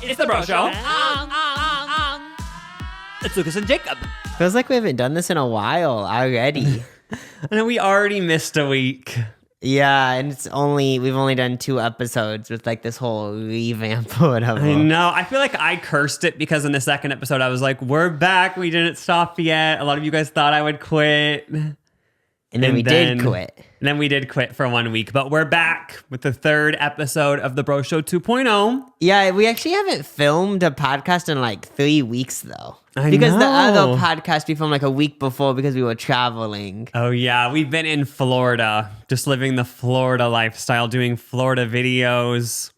It's the Bro Show. It's Lucas and Jacob. Feels like we haven't done this in a while already. And we already missed a week. Yeah, and we've only done 2 episodes with like this whole revamp or whatever. I know. I feel like I cursed it because in the second episode I was like, we're back. We didn't stop yet. A lot of you guys thought I would quit. And then we did quit. And then we did quit for 1 week, but we're back with the 3rd episode of the Bro Show 2.0. Yeah, we actually haven't filmed a podcast in like 3 weeks though. Because the other podcast we filmed like a week before because we were traveling. Oh yeah, we've been in Florida, just living the Florida lifestyle, doing Florida videos.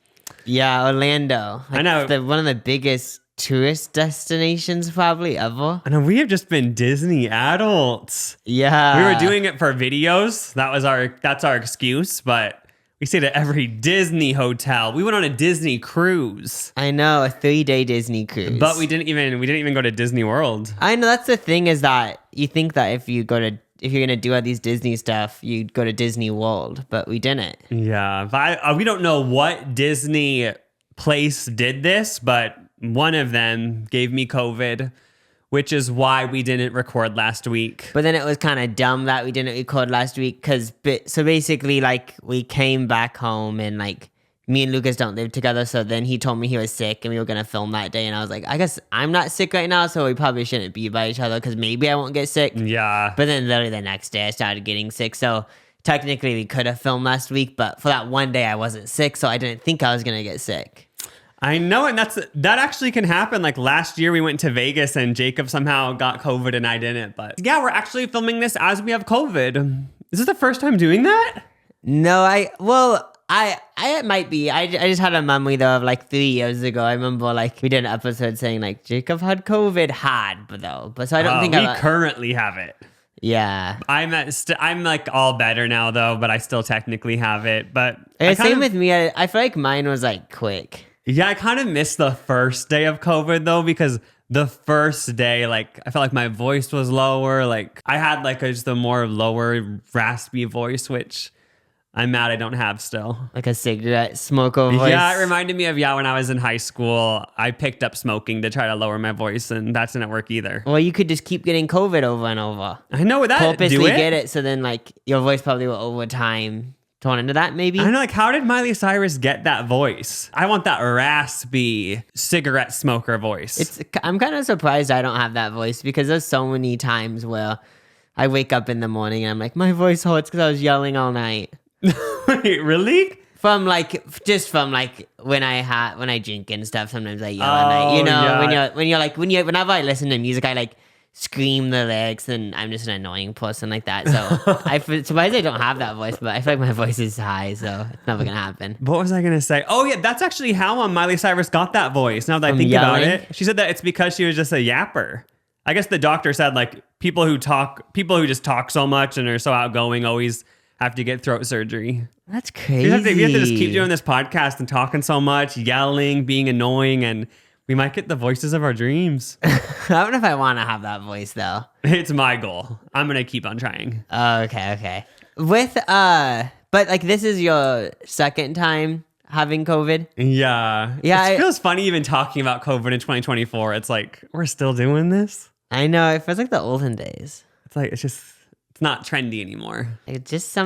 Yeah, Orlando. Like, I know. One of the biggest tourist destinations probably ever. I know, we have just been Disney adults. Yeah. We were doing it for videos. That's our excuse, but we stayed at every Disney hotel. We went on a Disney cruise. I know, a 3-day Disney cruise. But we didn't even go to Disney World. I know, that's the thing is that you think that if you're gonna do all these Disney stuff, you'd go to Disney World, but we didn't. Yeah, but we don't know what Disney place did this, but one of them gave me COVID, which is why we didn't record last week. But then it was kind of dumb that we didn't record last week so basically like we came back home and like me and Lucas don't live together. So then he told me he was sick and we were going to film that day. And I was like, I guess I'm not sick right now. So we probably shouldn't be by each other because maybe I won't get sick. Yeah. But then literally the next day I started getting sick. So technically we could have filmed last week, but for that one day I wasn't sick. So I didn't think I was going to get sick. I know, and that actually can happen. Like last year we went to Vegas and Jacob somehow got COVID and I didn't. But yeah, we're actually filming this as we have COVID. Is this the first time doing that? No, it might be. I just had a memory though of like 3 years ago. I remember like we did an episode saying like Jacob had COVID but so I don't think we currently have it. Yeah. I'm like all better now though, but I still technically have it. But same with me. I feel like mine was like quick. Yeah, I kind of missed the first day of COVID though, because the first day, like, I felt like my voice was lower. Like, I had like just a more lower, raspy voice, which I'm mad I don't have still. Like a cigarette smoker voice. Yeah, it reminded me of, when I was in high school, I picked up smoking to try to lower my voice, and that didn't work either. Well, you could just keep getting COVID over and over. I know, with that, purposely get it, so then like your voice probably will over time turn into that, maybe. I know, like, how did Miley Cyrus get that voice? I want that raspy cigarette smoker voice. I'm kind of surprised I don't have that voice because there's so many times where I wake up in the morning and I'm like, my voice hurts because I was yelling all night. Wait, really? From when I drink and stuff, sometimes I yell all night. You know, whenever I listen to music, I like scream the lyrics, and I'm just an annoying person like that. So I'm surprised I don't have that voice, but I feel like my voice is high, so it's never gonna happen. What was I gonna say? Oh yeah, that's actually how Miley Cyrus got that voice. Now that I think yelling? about it, she said that it's because she was just a yapper. I guess the doctor said like people who just talk so much and are so outgoing always have to get throat surgery. That's crazy. You have to just keep doing this podcast and talking so much, yelling, being annoying, and we might get the voices of our dreams. I don't know if I want to have that voice though. It's my goal. I'm gonna keep on trying. Okay. But like this is your second time having COVID? Yeah. It feels funny even talking about COVID in 2024. It's like we're still doing this. I know. It feels like the olden days. It's like it's not trendy anymore. It's just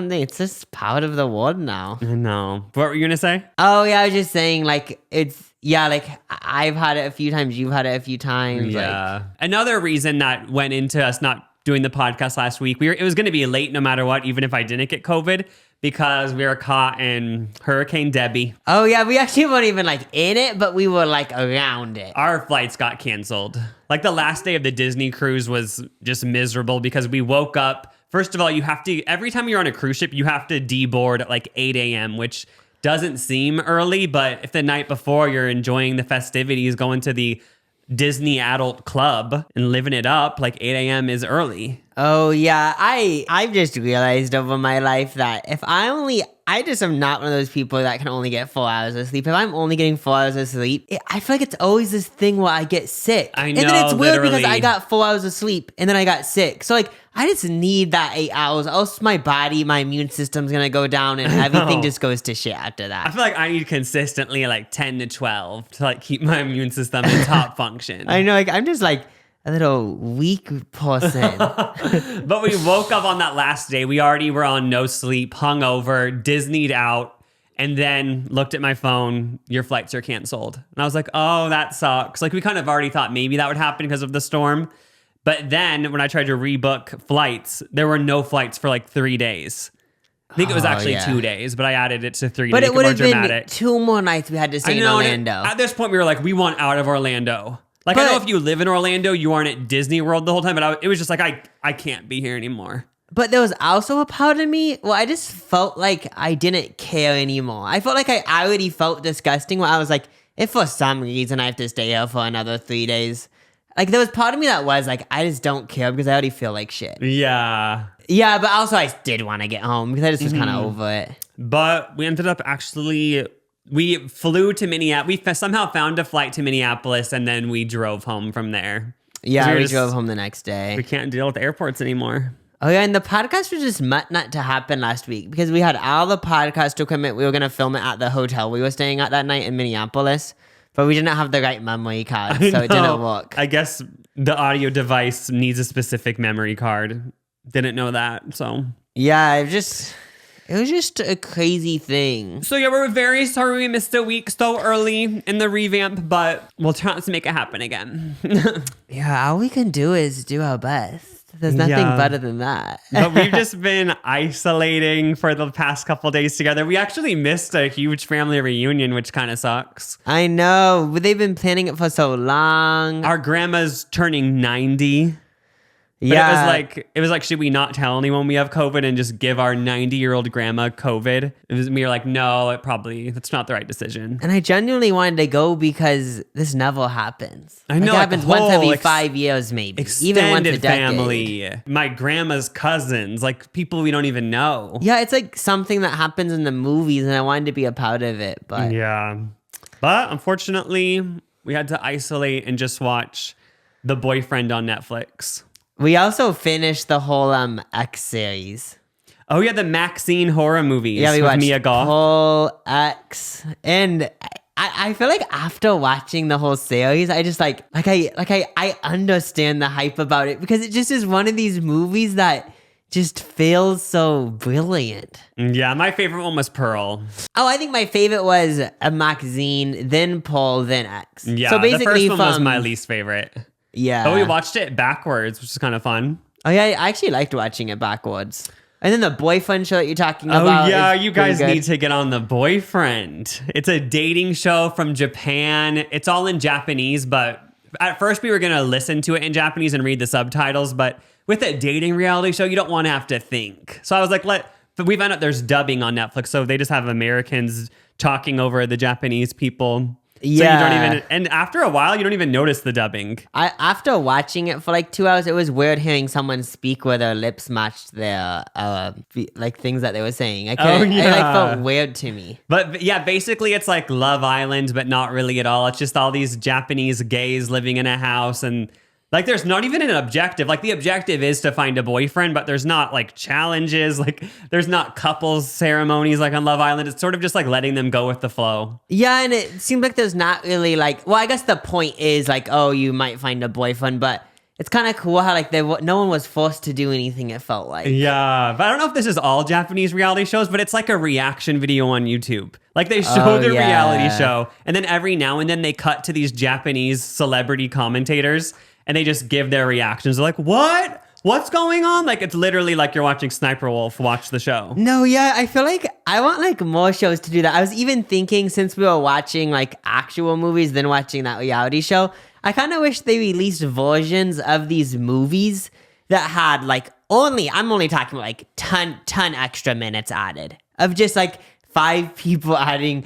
part of the world now. I know. What were you gonna say? Oh yeah, I was just saying like like I've had it a few times, you've had it a few times. Yeah. Like, another reason that went into us not doing the podcast last week, it was gonna be late no matter what, even if I didn't get COVID, because we were caught in Hurricane Debbie. Oh yeah, we actually weren't even like in it, but we were like around it. Our flights got canceled. Like the last day of the Disney cruise was just miserable because we woke up. First of all, every time you're on a cruise ship, you have to deboard at like 8 a.m., which doesn't seem early, but if the night before you're enjoying the festivities, going to the Disney adult club and living it up, like 8 a.m. is early. Oh yeah, I've just realized over my life that if I only I just am not one of those people that can only get 4 hours of sleep. If I'm only getting 4 hours of sleep, I feel like it's always this thing where I get sick. I know, and then it's weird because literally. I got 4 hours of sleep and then I got sick. So like, I just need that 8 hours. Else my body, my immune system's gonna go down and everything just goes to shit after that. I feel like I need consistently like 10 to 12 to like keep my immune system in top function. I know, like I'm just like a little weak person. But we woke up on that last day. We already were on no sleep, hungover, Disney'd out, and then looked at my phone. Your flights are canceled. And I was like, oh, that sucks. Like we kind of already thought maybe that would happen because of the storm. But then when I tried to rebook flights, there were no flights for like 3 days. I think it was actually 2 days, but I added it to 3 But to it make it would more have been dramatic. 2 more nights we had to stay in Orlando. At this point, we were like, we want out of Orlando. Like, I know if you live in Orlando, you aren't at Disney World the whole time, but it was just like, I can't be here anymore. But there was also a part of me where I just felt like I didn't care anymore. I felt like I already felt disgusting where I was like, if for some reason I have to stay here for another 3 days. Like, there was part of me that was like, I just don't care because I already feel like shit. Yeah. Yeah, but also I did want to get home because I just was kind of over it. But we ended up we flew to Minneapolis. We somehow found a flight to Minneapolis, and then we drove home from there. Yeah, we drove home the next day. We can't deal with airports anymore. Oh yeah, and the podcast was just not to happen last week because we had all the podcast equipment. We were going to film it at the hotel we were staying at that night in Minneapolis, but we didn't have the right memory card, so it didn't work. I guess the audio device needs a specific memory card. Didn't know that, so. Yeah, it was just a crazy thing. So yeah, we're very sorry we missed a week so early in the revamp, but we'll try not to make it happen again. Yeah, all we can do is do our best. There's nothing better than that. But we've just been isolating for the past couple days together. We actually missed a huge family reunion, which kind of sucks. I know, but they've been planning it for so long. Our grandma's turning 90. But it was like, should we not tell anyone we have COVID and just give our 90-year-old grandma COVID? We were like, no, that's not the right decision. And I genuinely wanted to go because this never happens. I know, it happens once every 5 years, maybe. Even once a decade. Family, my grandma's cousins, like people we don't even know. Yeah, it's like something that happens in the movies, and I wanted to be a part of it. But yeah, but unfortunately, we had to isolate and just watch The Boyfriend on Netflix. We also finished the whole X series. Oh yeah, the Maxine horror movies. Yeah, we with watched Mia Goth. whole X, and I feel like after watching the whole series, I just I understand the hype about it because it just is one of these movies that just feels so brilliant. Yeah, my favorite one was Pearl. Oh, I think my favorite was Maxine, then Paul, then X. Yeah, so basically the first one was my least favorite. Yeah. But we watched it backwards, which is kind of fun. Oh, yeah, I actually liked watching it backwards. And then the Boyfriend show that you're talking about. Oh, yeah, you guys need to get on The Boyfriend. It's a dating show from Japan. It's all in Japanese, but at first we were going to listen to it in Japanese and read the subtitles. But with a dating reality show, you don't want to have to think. So I was like, but we found out there's dubbing on Netflix. So they just have Americans talking over the Japanese people. Yeah. So you don't even, and after a while, you don't even notice the dubbing. After watching it for like 2 hours, it was weird hearing someone speak where their lips matched their like things that they were saying. It felt weird to me. But yeah, basically it's like Love Island, but not really at all. It's just all these Japanese gays living in a house, and like there's not even an objective. Like the objective is to find a boyfriend, but there's not like challenges. Like there's not couples ceremonies like on Love Island. It's sort of just like letting them go with the flow. Yeah, and it seems like there's not really like, well, I guess the point is like, oh, you might find a boyfriend, but it's kind of cool how like no one was forced to do anything, it felt like. Yeah, but I don't know if this is all Japanese reality shows, but it's like a reaction video on YouTube. Like they show the reality show, and then every now and then they cut to these Japanese celebrity commentators, and they just give their reactions. They're like, what? What's going on? Like, it's literally like you're watching Sniper Wolf watch the show. No, yeah, I feel like I want like more shows to do that. I was even thinking, since we were watching like actual movies than watching that reality show, I kind of wish they released versions of these movies that had like I'm only talking about like ton extra minutes added of just like 5 people adding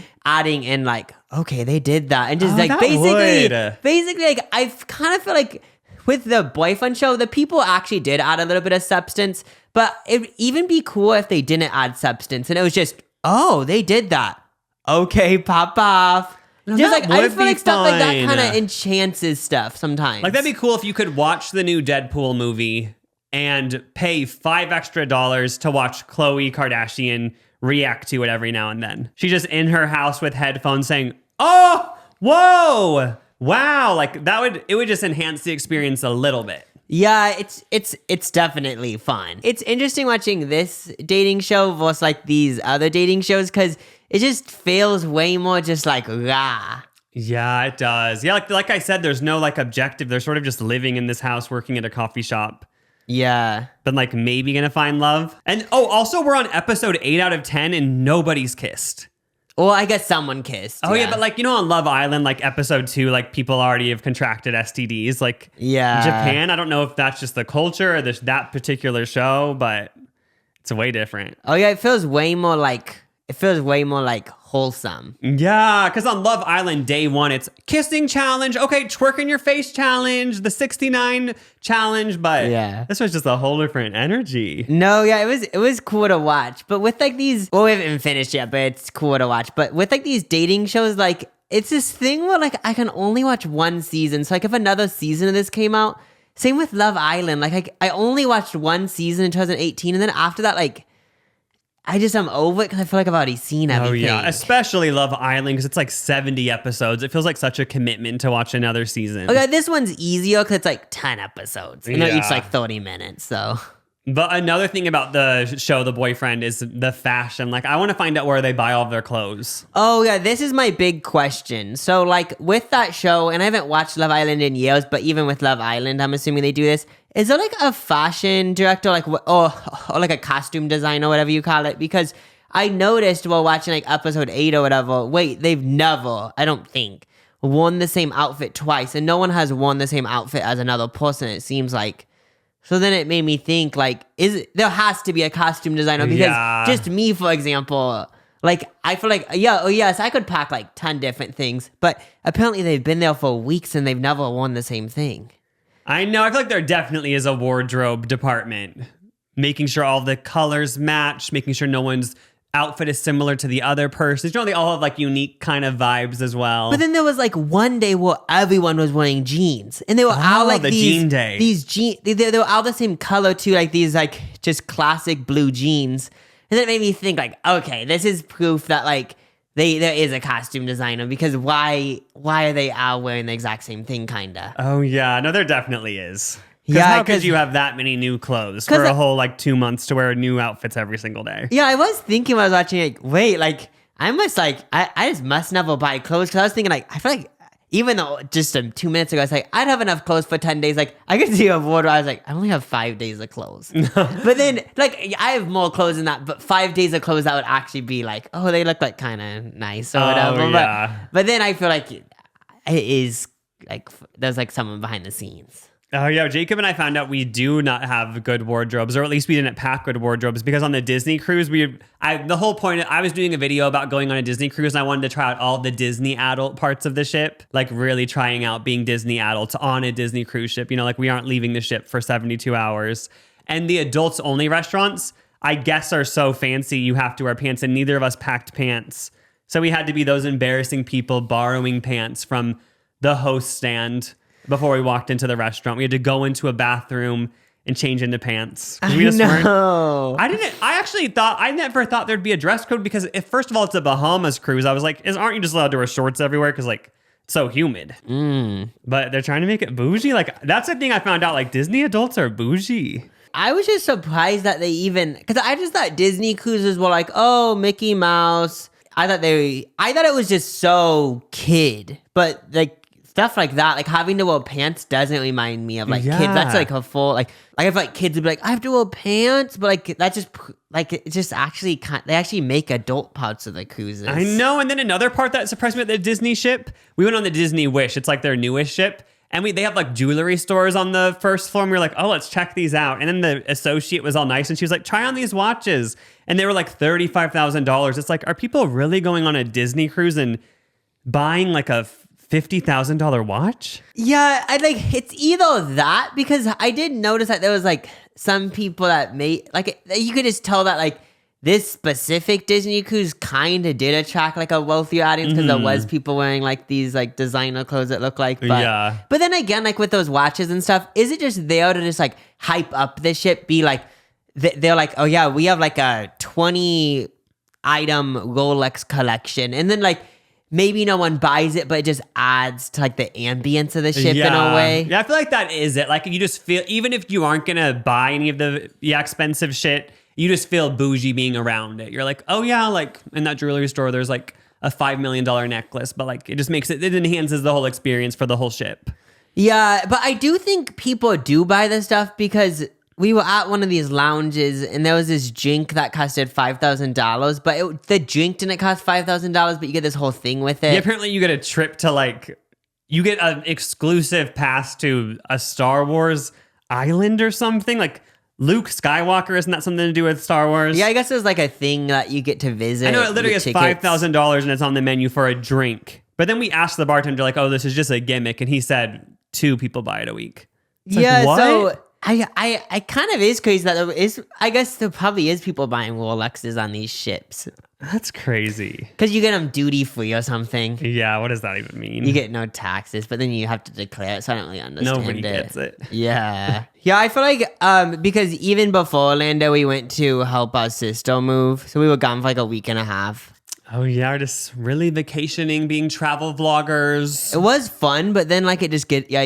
in like, okay, they did that. And just like basically like I kind of feel like with the Boyfriend show, the people actually did add a little bit of substance, but it'd even be cool if they didn't add substance and it was just oh, they did that. Okay, pop off. No, Just that like I would just feel be like stuff like that fine. kind of enchances stuff sometimes. Like, that'd be cool if you could watch the new Deadpool movie and pay $5 extra to watch Khloe Kardashian react to it every now and then. She's just in her house with headphones saying, "Oh, whoa, wow!" Like it would just enhance the experience a little bit. Yeah, it's definitely fun. It's interesting watching this dating show versus like these other dating shows because it just feels way more just like rah. Yeah, it does. Yeah, like I said, there's no like objective. They're sort of just living in this house, working at a coffee shop. Yeah. But like maybe gonna find love. And also we're on episode 8 out of 10 and nobody's kissed. Well, I guess someone kissed. Oh yeah, but like, on Love Island, like episode 2, like people already have contracted STDs. Like Japan, I don't know if that's just the culture or that particular show, but it's way different. Oh yeah, it feels way more like wholesome. Yeah, because on Love Island, day 1, it's kissing challenge. Okay, twerk in your face challenge, the 69 challenge. But yeah, this was just a whole different energy. No, yeah, it was cool to watch. But with like these, well, we haven't finished yet, but it's cool to watch. But with like these dating shows, like it's this thing where like I can only watch one season. So like if another season of this came out, same with Love Island. Like I only watched one season in 2018, and then after that, like I'm over it because I feel like I've already seen everything. Oh yeah, especially Love Island because it's like 70 episodes. It feels like such a commitment to watch another season. Okay, this one's easier because it's like 10 episodes. And they're each like 30 minutes, so. But another thing about the show, The Boyfriend, is the fashion. Like, I want to find out where they buy all of their clothes. Oh yeah, this is my big question. So like with that show, and I haven't watched Love Island in years, but even with Love Island, I'm assuming they do this. Is there like a fashion director, like or like a costume designer, whatever you call it? Because I noticed while watching like episode 8 or whatever, wait, they've never, I don't think, worn the same outfit twice, and no one has worn the same outfit as another person, it seems like. So then it made me think, like, there has to be a costume designer because just me, for example, like, I feel like, yes, I could pack like 10 different things, but apparently they've been there for weeks and they've never worn the same thing. I know. I feel like there definitely is a wardrobe department, making sure all the colors match, making sure no one's outfit is similar to the other person. They all have like unique kind of vibes as well. But then there was like one day where everyone was wearing jeans, and they were all like the jean day. These jeans, they were all the same color too, like these like just classic blue jeans. And then it made me think like, okay, this is proof that like there is a costume designer, because why are they all wearing the exact same thing, kinda? Oh yeah, no, there definitely is. How could you have that many new clothes for a whole like 2 months to wear new outfits every single day? Yeah, I was thinking when I was watching, like, wait, like I must like I just must never buy clothes, because I was thinking like I feel like even though just 2 minutes ago I was like I'd have enough clothes for 10 days. Like I could see a wardrobe. I was like I only have 5 days of clothes. But then like I have more clothes than that. But 5 days of clothes that would actually be like, oh, they look like kind of nice or whatever. Yeah. But then I feel like it is like there's like someone behind the scenes. Oh yeah, Jacob and I found out we do not have good wardrobes, or at least we didn't pack good wardrobes, because on the Disney cruise, the whole point, I was doing a video about going on a Disney cruise, and I wanted to try out all the Disney adult parts of the ship, like really trying out being Disney adults on a Disney cruise ship. Like we aren't leaving the ship for 72 hours. And the adults only restaurants, I guess, are so fancy you have to wear pants, and neither of us packed pants. So we had to be those embarrassing people borrowing pants from the host stand before we walked into the restaurant. We had to go into a bathroom and change into pants. We just weren't. I never thought there'd be a dress code, because first of all, it's a Bahamas cruise. I was like, aren't you just allowed to wear shorts everywhere? Because like, it's so humid. But they're trying to make it bougie. Like, that's the thing I found out. Like, Disney adults are bougie. I was just surprised that they even, because I just thought Disney cruises were like, oh, Mickey Mouse. I thought it was just so kid. But like, stuff like that, like having to wear pants doesn't remind me of like kids. That's like a full like I have like kids would be like, I have to wear pants, but like that just like it just actually they actually make adult parts of the cruises. I know. And then another part that surprised me at the Disney ship, we went on the Disney Wish. It's like their newest ship, and they have like jewelry stores on the first floor. And we were like, oh, let's check these out. And then the associate was all nice, and she was like, try on these watches, and they were like $35,000. It's like, are people really going on a Disney cruise and buying like a $50,000 watch? Yeah, it's either that, because I did notice that there was like some people that made like you could just tell that like this specific Disney cruise kind of did attract like a wealthier audience because there was people wearing like these like designer clothes that look like. But then again, like with those watches and stuff, is it just there to just like hype up the ship? Be like, they're like, oh yeah, we have like a 20 item Rolex collection, and then like maybe no one buys it, but it just adds to like the ambience of the ship in a way. Yeah, I feel like that is it. Like you just feel, even if you aren't gonna buy any of the expensive shit, you just feel bougie being around it. You're like, oh yeah, like in that jewelry store, there's like a $5 million necklace, but like it just makes it enhances the whole experience for the whole ship. Yeah, but I do think people do buy this stuff because we were at one of these lounges and there was this drink that costed $5,000, but the drink didn't cost $5,000, but you get this whole thing with it. Yeah, apparently you get a trip to like, you get an exclusive pass to a Star Wars island or something. Like Luke Skywalker, isn't that something to do with Star Wars? Yeah, I guess there's like a thing that you get to visit. I know it literally is $5,000 and it's on the menu for a drink. But then we asked the bartender like, oh, this is just a gimmick. And he said 2 people buy it a week. It's yeah, like, what? So I kind of is crazy that there is, I guess there probably is people buying Rolexes on these ships. That's crazy. Because you get them duty free or something. Yeah, what does that even mean? You get no taxes, but then you have to declare it, so I don't really understand Nobody gets it. Yeah. Yeah, I feel like, because even before Orlando, we went to help our sister move. So we were gone for like a week and a half. Oh yeah, just really vacationing, being travel vloggers. It was fun, but then like it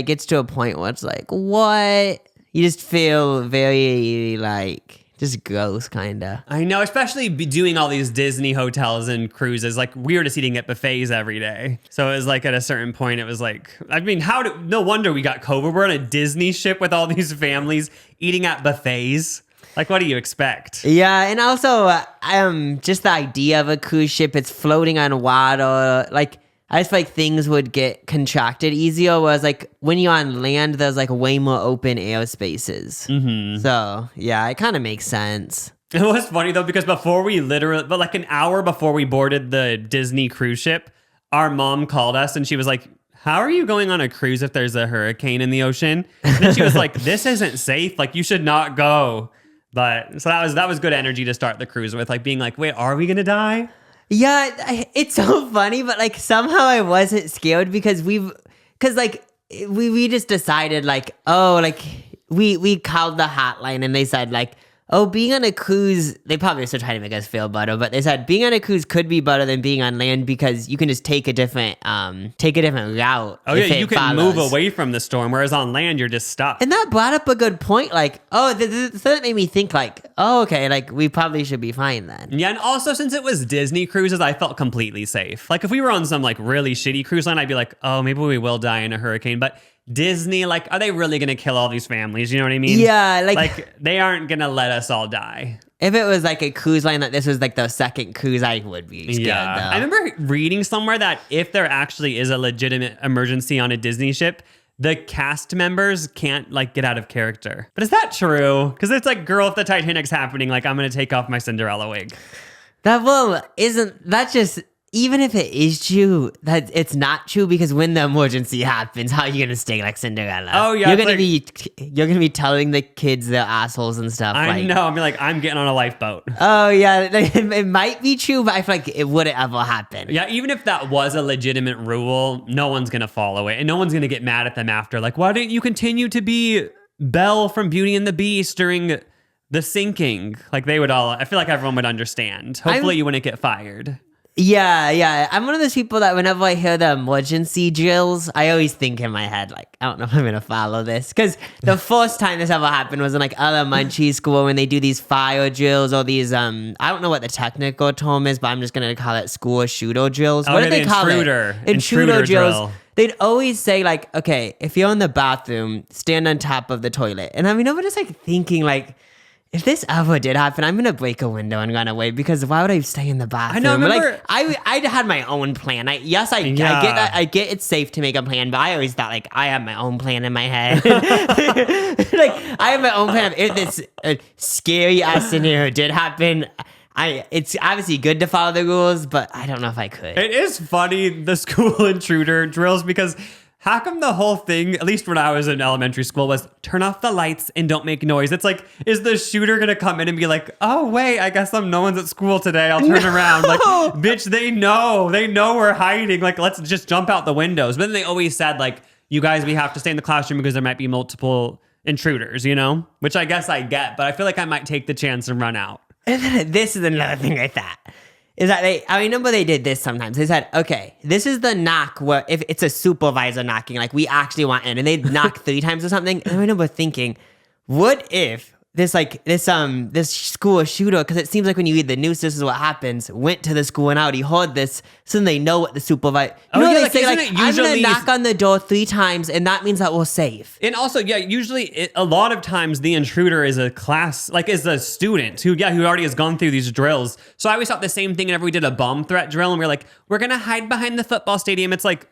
gets to a point where it's like, what? You just feel very like just gross, kind of. I know, especially doing all these Disney hotels and cruises. Like we were just eating at buffets every day, so it was like at a certain point, it was like, I mean, no wonder we got COVID. We're on a Disney ship with all these families eating at buffets. Like, what do you expect? Yeah, and also, just the idea of a cruise ship, it's floating on water. Like, I just feel like things would get contracted easier, whereas, like, when you're on land, there's, like, way more open air spaces. Mm-hmm. So, yeah, it kind of makes sense. It was funny, though, because but like an hour before we boarded the Disney cruise ship, our mom called us, and she was like, how are you going on a cruise if there's a hurricane in the ocean? And then she was like, this isn't safe. Like, you should not go. But so that was good energy to start the cruise with, like being like, wait, are we gonna die? Yeah, it's so funny, but like somehow I wasn't scared because we just decided like, oh, like we called the hotline and they said like, oh, being on a cruise, they probably still trying to make us feel better, but they said being on a cruise could be better than being on land because you can just take a different route. Oh yeah, you can move away from the storm, whereas on land you're just stuck. And that brought up a good point. Like, oh, that made me think like, oh, okay, like we probably should be fine then. Yeah, and also since it was Disney cruises, I felt completely safe. Like if we were on some like really shitty cruise line, I'd be like, oh, maybe we will die in a hurricane, but Disney, like, are they really gonna kill all these families? You know what I mean? Yeah, like they aren't gonna let us all die. If it was like a cruise line that this was like the second cruise, I would be scared. Yeah, though. I remember reading somewhere that if there actually is a legitimate emergency on a Disney ship, the cast members can't like get out of character. But is that true? Because it's like, girl, if the Titanic's happening, like I'm gonna take off my Cinderella wig. Isn't that just? Even if it is true, that it's not true because when the emergency happens, how are you gonna stay like Cinderella? Oh yeah, you're gonna be telling the kids they're assholes and stuff. I know. I'm like, I'm getting on a lifeboat. Oh yeah, it might be true, but I feel like it wouldn't ever happen. Yeah, even if that was a legitimate rule, no one's gonna follow it, and no one's gonna get mad at them after. Like, why didn't you continue to be Belle from Beauty and the Beast during the sinking? Like they would all. I feel like everyone would understand. Hopefully, you wouldn't get fired. Yeah. I'm one of those people that whenever I hear the emergency drills, I always think in my head, like, I don't know if I'm going to follow this. Because the first time this ever happened was in like elementary school when they do these fire drills or these, I don't know what the technical term is, but I'm just going to call it school shooter drills. What do they call it? Intruder drills. They'd always say like, okay, if you're in the bathroom, stand on top of the toilet. And I mean, I'm just like thinking like, if this ever did happen, I'm gonna break a window and run away because why would I stay in the bathroom? I know. Like, I had my own plan. I get that. I get it's safe to make a plan, but I always thought like I have my own plan in my head. Like I have my own plan. If this scary ass scenario did happen, it's obviously good to follow the rules, but I don't know if I could. It is funny the school intruder drills because how come the whole thing, at least when I was in elementary school, was turn off the lights and don't make noise? It's like, is the shooter going to come in and be like, oh, wait, I guess no one's at school today. I'll turn around. Like, bitch, they know we're hiding. Like, let's just jump out the windows. But then they always said, like, you guys, we have to stay in the classroom because there might be multiple intruders, you know? Which I guess I get, but I feel like I might take the chance and run out. And then this is another thing I thought. Is that I remember they did this sometimes. They said, okay, this is the knock where if it's a supervisor knocking, like we actually want in, and they'd knock 3 times or something. And I remember thinking, what if this school shooter, because it seems like when you read the news, this is what happens, went to the school and already heard this, so then they know what the supervisor. They say, like, I'm gonna knock on the door 3 times, and that means that we're safe. And also, usually a lot of times the intruder is a student who already has gone through these drills. So I always thought the same thing whenever we did a bomb threat drill, and we we're like, we're gonna hide behind the football stadium. It's like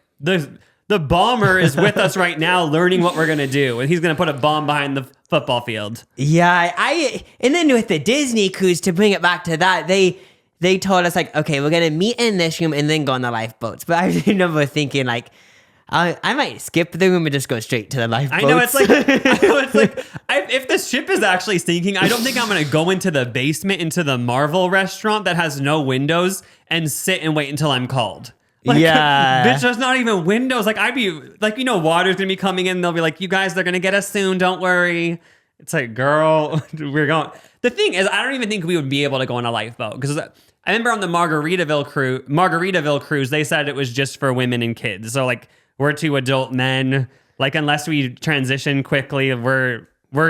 the bomber is with us right now learning what we're going to do. And he's going to put a bomb behind the football field. Yeah. And then with the Disney cruise, to bring it back to that, they told us, like, okay, we're going to meet in this room and then go on the lifeboats. But I remember thinking, like, I might skip the room and just go straight to the lifeboats. I know, it's like if the ship is actually sinking, I don't think I'm going to go into the basement, into the Marvel restaurant that has no windows and sit and wait until I'm called. Like, yeah. Bitch, there's not even windows. Like, I'd be like, water's gonna be coming in. They'll be like, you guys, they're gonna get us soon. Don't worry. It's like, girl, we're going. The thing is, I don't even think we would be able to go on a lifeboat, because I remember on the Margaritaville cruise, they said it was just for women and kids. So like, we're 2 adult men. Like, unless we transition quickly, we're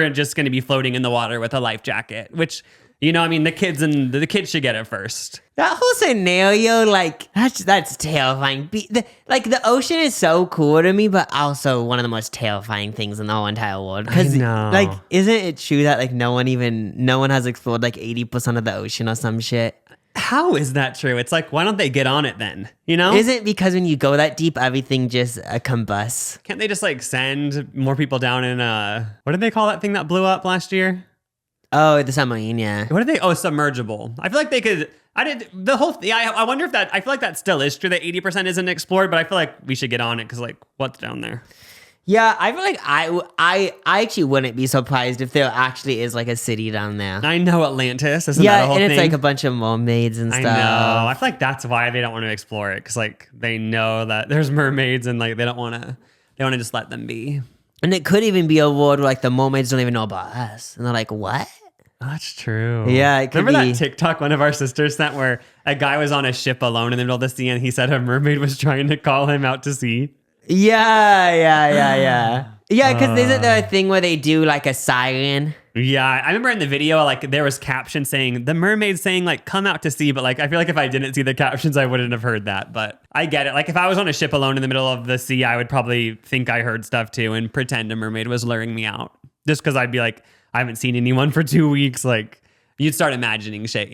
just gonna be floating in the water with a life jacket, which. The kids should get it first. That whole scenario, like, that's terrifying. The ocean is so cool to me, but also one of the most terrifying things in the whole entire world. Because, like, isn't it true that, like, no one has explored, like, 80% of the ocean or some shit? How is that true? It's like, why don't they get on it then? Is it because when you go that deep, everything just combusts? Can't they just, like, send more people down in, what did they call that thing that blew up last year? Oh, the submarine, yeah. What are they? Oh, submergible. I feel like they could. I wonder if that. I feel like that still is true that 80% isn't explored, but I feel like we should get on it because, like, what's down there? Yeah, I feel like I actually wouldn't be surprised if there actually is, like, a city down there. I know Atlantis. Isn't that a whole thing? Yeah, and it's like a bunch of mermaids and stuff. I know. I feel like that's why they don't want to explore it, because, like, they know that there's mermaids and, like, they want to just let them be. And it could even be a world where, like, the mermaids don't even know about us, and they're like, what? That's true. Yeah, it could Remember that TikTok one of our sisters sent where a guy was on a ship alone in the middle of the sea and he said a mermaid was trying to call him out to sea? Yeah. Yeah, because isn't there a thing where they do, like, a siren? Yeah, I remember in the video, like, there was captions saying, the mermaid saying, like, come out to sea, but, like, I feel like if I didn't see the captions, I wouldn't have heard that, but I get it. Like, if I was on a ship alone in the middle of the sea, I would probably think I heard stuff too and pretend a mermaid was luring me out. Just because I'd be like, I haven't seen anyone for 2 weeks. Like, you'd start imagining shit,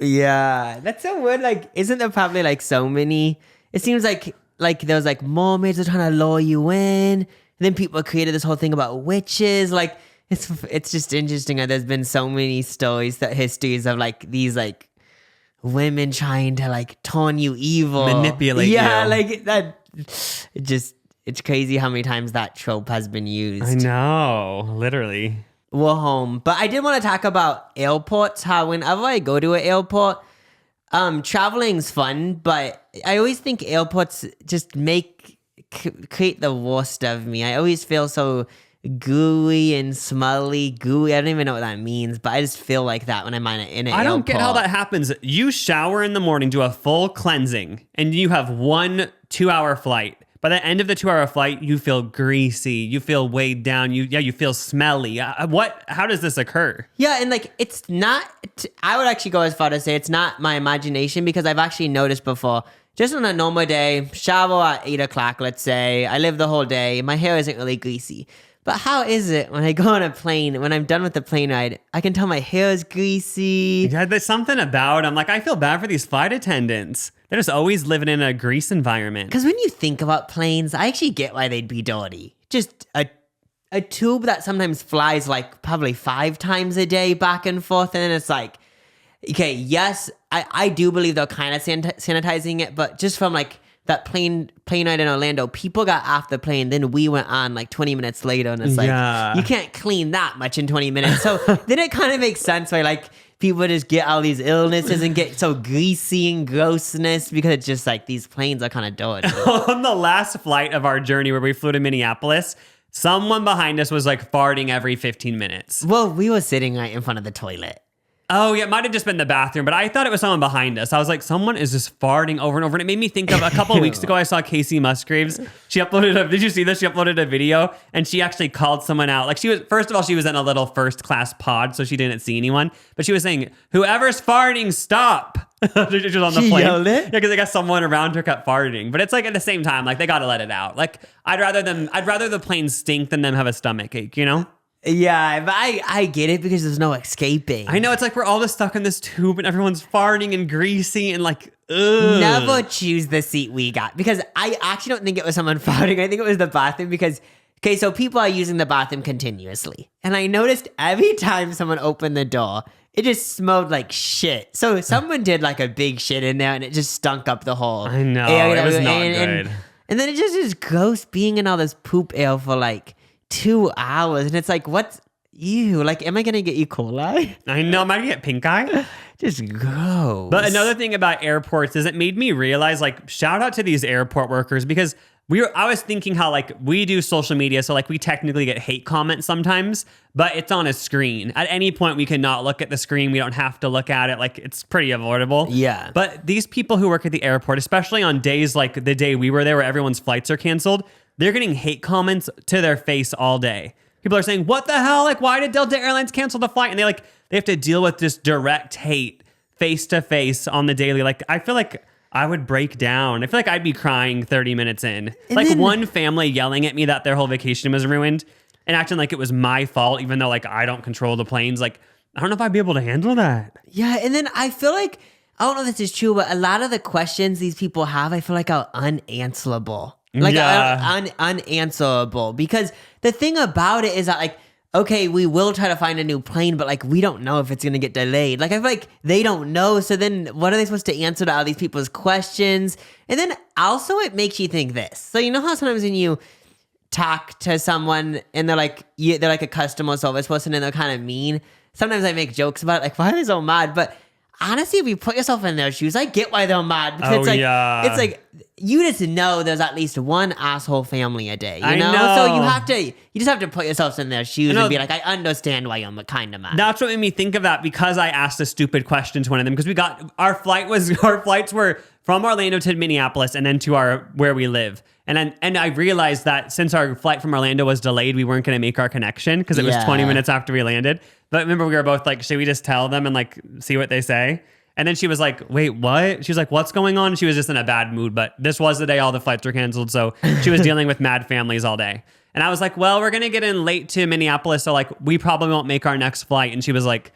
Yeah, that's so weird. Like, isn't there probably, like, so many? It seems like there's, like, mermaids are trying to lure you in. And then people created this whole thing about witches. Like, it's just interesting that there's been so many histories of, like, these, like, women trying to, like, turn you evil, manipulate you. Yeah, like that. It's crazy how many times that trope has been used. I know, literally. We're home. But I did want to talk about airports, how whenever I go to an airport, traveling's fun, but I always think airports just create the worst of me. I always feel so gooey and smelly. Gooey, I don't even know what that means, but I just feel like that when I'm in an airport. I don't get how that happens. You shower in the morning, do a full cleansing, and you have 1 2-hour flight. By the end of the 2-hour flight, you feel greasy. You feel weighed down. You feel smelly. How does this occur? Yeah, and, like, it's not. I would actually go as far to say it's not my imagination, because I've actually noticed before. Just on a normal day, shower at 8 o'clock, let's say. I live the whole day. My hair isn't really greasy. But how is it when I go on a plane, when I'm done with the plane ride, I can tell my hair is greasy. Yeah, there's something about them. Like, I feel bad for these flight attendants. They're just always living in a grease environment. Because when you think about planes, I actually get why they'd be dirty. Just a tube that sometimes flies, like, probably 5 times a day back and forth. And then it's like, okay, yes, I do believe they're kind of sanitizing it, but just from, like, that plane ride in Orlando, people got off the plane, then we went on like 20 minutes later, and it's like, you can't clean that much in 20 minutes. So then it kind of makes sense why like people just get all these illnesses and get so greasy and grossness because it's just like these planes are kind of dirty. On the last flight of our journey where we flew to Minneapolis, someone behind us was like farting every 15 minutes. Well, we were sitting right in front of the toilet. Oh, yeah, it might have just been the bathroom, but I thought it was someone behind us. I was like, someone is just farting over and over. And it made me think of a couple of weeks ago, I saw Casey Musgraves. She uploaded did you see this? She uploaded a video and she actually called someone out. Like first of all, she was in a little first class pod, so she didn't see anyone. But she was saying, whoever's farting, stop. She was on the plane. Yelled it? Yeah, because I guess someone around her kept farting. But it's like at the same time, like they got to let it out. Like I'd rather the plane stink than them have a stomach ache, you know? Yeah, but I get it because there's no escaping. I know, it's like we're all just stuck in this tube and everyone's farting and greasy and like, ugh. Never choose the seat we got because I actually don't think it was someone farting. I think it was the bathroom because, okay, so people are using the bathroom continuously. And I noticed every time someone opened the door, it just smelled like shit. So someone did like a big shit in there and it just stunk up the whole I know, area. it was not good. And then it just is gross being in all this poop air for like 2 hours, and it's like, what's ew? Like, am I gonna get E. coli? I know, am I gonna get pink eye? Just gross. But another thing about airports is it made me realize, like, shout out to these airport workers because I was thinking how like we do social media, so like we technically get hate comments sometimes, but it's on a screen. At any point, we cannot look at the screen. We don't have to look at it. Like it's pretty avoidable. Yeah. But these people who work at the airport, especially on days like the day we were there, where everyone's flights are canceled. They're getting hate comments to their face all day. People are saying, what the hell? Like, why did Delta Airlines cancel the flight? And they have to deal with this direct hate face to face on the daily. Like, I feel like I would break down. I feel like I'd be crying 30 minutes in. Like one family yelling at me that their whole vacation was ruined and acting like it was my fault, even though like I don't control the planes. Like, I don't know if I'd be able to handle that. Yeah. And then I feel like, I don't know if this is true, but a lot of the questions these people have, I feel like are unanswerable. Like unanswerable, because the thing about it is that like, okay, we will try to find a new plane, but like we don't know if it's gonna get delayed. Like I feel like they don't know, so then what are they supposed to answer to all these people's questions? And then also it makes you think this. So you know how sometimes when you talk to someone and they're like a customer service person and they're kind of mean. Sometimes I make jokes about it, like why are they so mad? But honestly, if you put yourself in their shoes, I get why they're mad. Because it's like you just know there's at least one asshole family a day. You know? So you just have to put yourself in their shoes and be like, I understand why I'm kind of mad. That's what made me think of that because I asked a stupid question to one of them because our flights were from Orlando to Minneapolis and then to where we live. And I realized that since our flight from Orlando was delayed, we weren't going to make our connection because it was 20 minutes after we landed. But remember, we were both like, should we just tell them and like see what they say? And then she was like, wait, what? She was like, what's going on? She was just in a bad mood, but this was the day all the flights were canceled. So she was dealing with mad families all day. And I was like, well, we're going to get in late to Minneapolis. So like, we probably won't make our next flight. And she was like,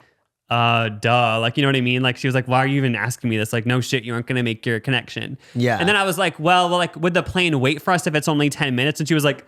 duh. Like, you know what I mean? Like, she was like, why are you even asking me this? Like, no shit, you aren't going to make your connection. Yeah. And then I was like, well, like, would the plane wait for us if it's only 10 minutes? And she was like,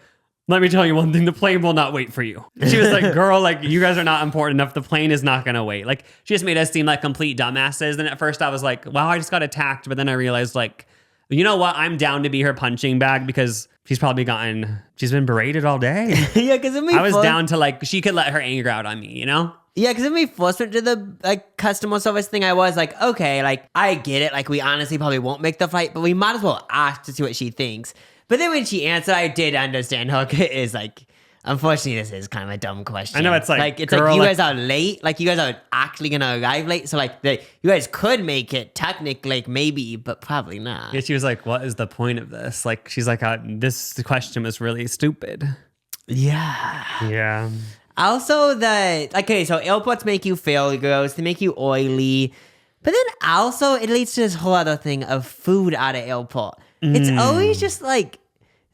let me tell you one thing, the plane will not wait for you. She was like, girl, like, you guys are not important enough. The plane is not going to wait. Like, she just made us seem like complete dumbasses. And at first I was like, wow, I just got attacked. But then I realized, like, you know what? I'm down to be her punching bag because she's been berated all day. Yeah, because I was down to, like, she could let her anger out on me, you know? Yeah, because when we first went to the like customer service thing, I was like, okay, like, I get it. Like, we honestly probably won't make the flight, but we might as well ask to see what she thinks. But then when she answered, I did understand her. It is like, unfortunately, this is kind of a dumb question. I know, it's like you guys are late. Like, you guys are actually going to arrive late. So, like, you guys could make it technically, like, maybe, but probably not. Yeah, she was like, what is the point of this? Like, she's like, this question was really stupid. Yeah. Yeah. Also, so airports make you feel gross. They make you oily. But then also, it leads to this whole other thing of food at an airport. It's always just like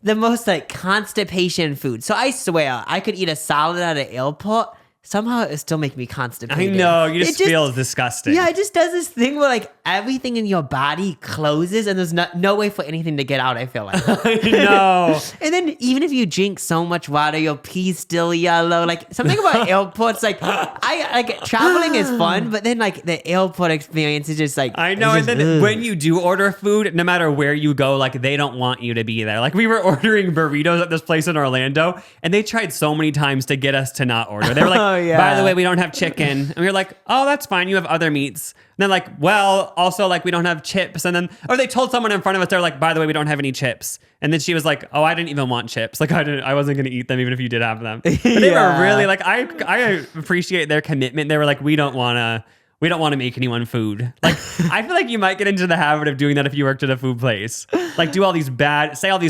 the most like constipation food. So I swear I could eat a salad at an airport somehow it still make me I constipated. know, you just It feel disgusting. Yeah, it just does this thing where like everything in your body closes and there's no way for anything to get out, I feel like. I know. And then even if you drink so much water, your pee's still yellow. Like something about airports, like I like traveling is fun, but then like the airport experience is just like I know, it's and just, then ugh. when you do order food, no matter where you go, like they don't want you to be there. Like we were ordering burritos at this place in Orlando, and they tried so many times to get us to not order. They were like, Oh, yeah. by the way, we don't have chicken. And we were like, oh, that's fine. You have other meats. And then like, well, also like we don't have chips. And then, or they told someone in front of us, they're like, by the way, we don't have any chips. And then she was like, oh, I didn't even want chips. Like I wasn't going to eat them even if you did have them. But they Yeah. were really like, I appreciate their commitment. They were like, we don't want to make anyone food. Like, I feel like you might get into the habit of doing that if you worked at a food place. Like, say all these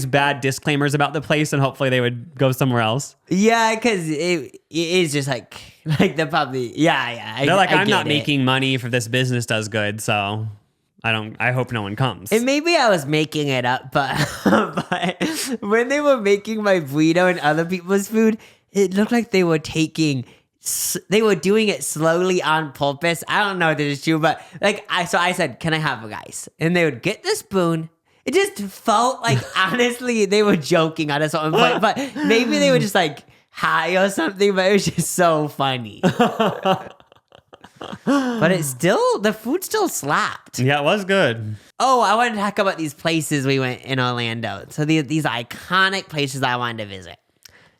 bad disclaimers about the place, and hopefully they would go somewhere else. Yeah, because it is just like the public. Yeah. They're like, I'm not get it. making money if this business does good, so I hope no one comes. And maybe I was making it up, but when they were making my burrito and other people's food, it looked like they were doing it slowly on purpose. I don't know if this is true, but like I said, can I have a rice? And they would get the spoon. It just felt like honestly they were joking at a certain point, but maybe they were just like high or something. But it was just so funny. But the food still slapped. Yeah, it was good. Oh, I wanted to talk about these places we went in Orlando. So these iconic places I wanted to visit.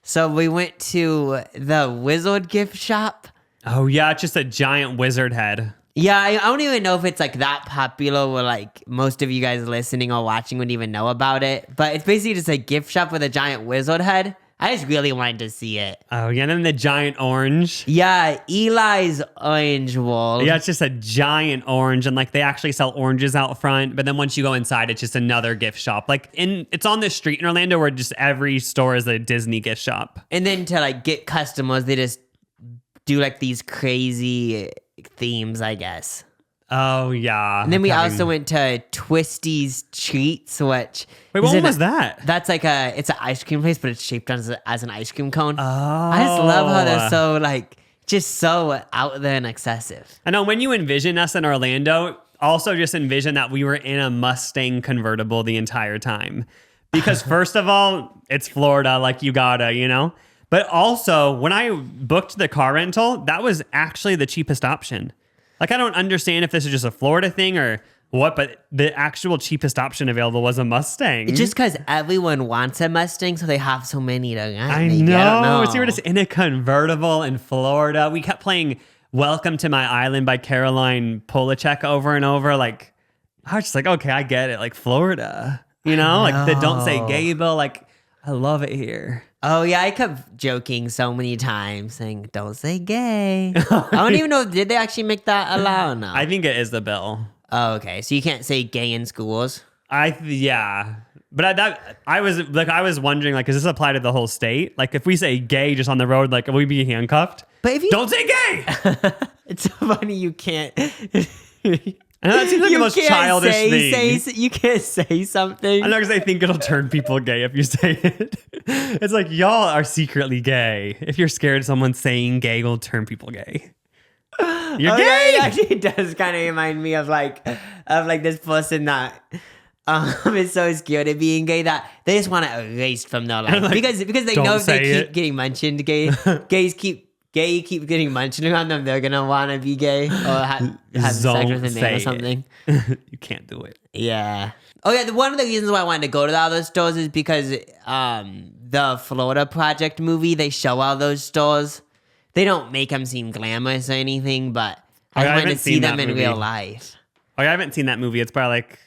So we went to the Wizard gift shop. Oh yeah, it's just a giant wizard head. Yeah, I don't even know if it's like that popular where like most of you guys listening or watching would even know about it. But it's basically just a gift shop with a giant wizard head. I just really wanted to see it. Oh yeah, and then the giant orange. Yeah, Eli's orange wall. Yeah, it's just a giant orange, and like they actually sell oranges out front. But then once you go inside, it's just another gift shop. Like it's on this street in Orlando where just every store is a Disney gift shop. And then to like get customers, they just do like these crazy themes, I guess. Oh yeah. And then we also went to Twisty's Treats, which Wait, what was that? That's like it's an ice cream place, but it's shaped as an ice cream cone. Oh. I just love how they're so like just so out there and excessive. I know when you envision us in Orlando, also just envision that we were in a Mustang convertible the entire time. Because first of all, it's Florida, like you gotta, you know? But also, when I booked the car rental, that was actually the cheapest option. Like, I don't understand if this is just a Florida thing or what, but the actual cheapest option available was a Mustang. It's just because everyone wants a Mustang, so they have so many to rent. I maybe. know. I don't know. So we were just in a convertible in Florida. We kept playing Welcome to My Island by Caroline Polachek over and over. Like, I was just like, okay, I get it. Like, Florida, you know? Like, the Don't Say Gay bill. Like, I love it here. Oh, yeah, I kept joking so many times saying, don't say gay. I don't even know, did they actually make that allow or no? I think it is the bill. Oh, okay. So you can't say gay in schools? Yeah. But I was wondering, like, does this apply to the whole state? Like, if we say gay just on the road, like, will we be handcuffed? But if you Don't say gay! It's so funny you can't. I know that seems like the most childish thing. You can't say something. I'm not because I think it'll turn people gay if you say it. It's like, y'all are secretly gay. If you're scared someone saying gay will turn people gay. You're gay! Yeah, it actually does kind of remind me of like this person that is so scared of being gay that they just want it erased from their life. Like, because they know if they keep getting mentioned gays keep getting mentioned on them, they're gonna want to be gay or have sex with a man or something. You can't do it. Yeah. Oh yeah, one of the reasons why I wanted to go to all those stores is because the Florida Project movie, they show all those stores. They don't make them seem glamorous or anything, but I wanted to see them in real life. Oh, I haven't seen that movie. It's by like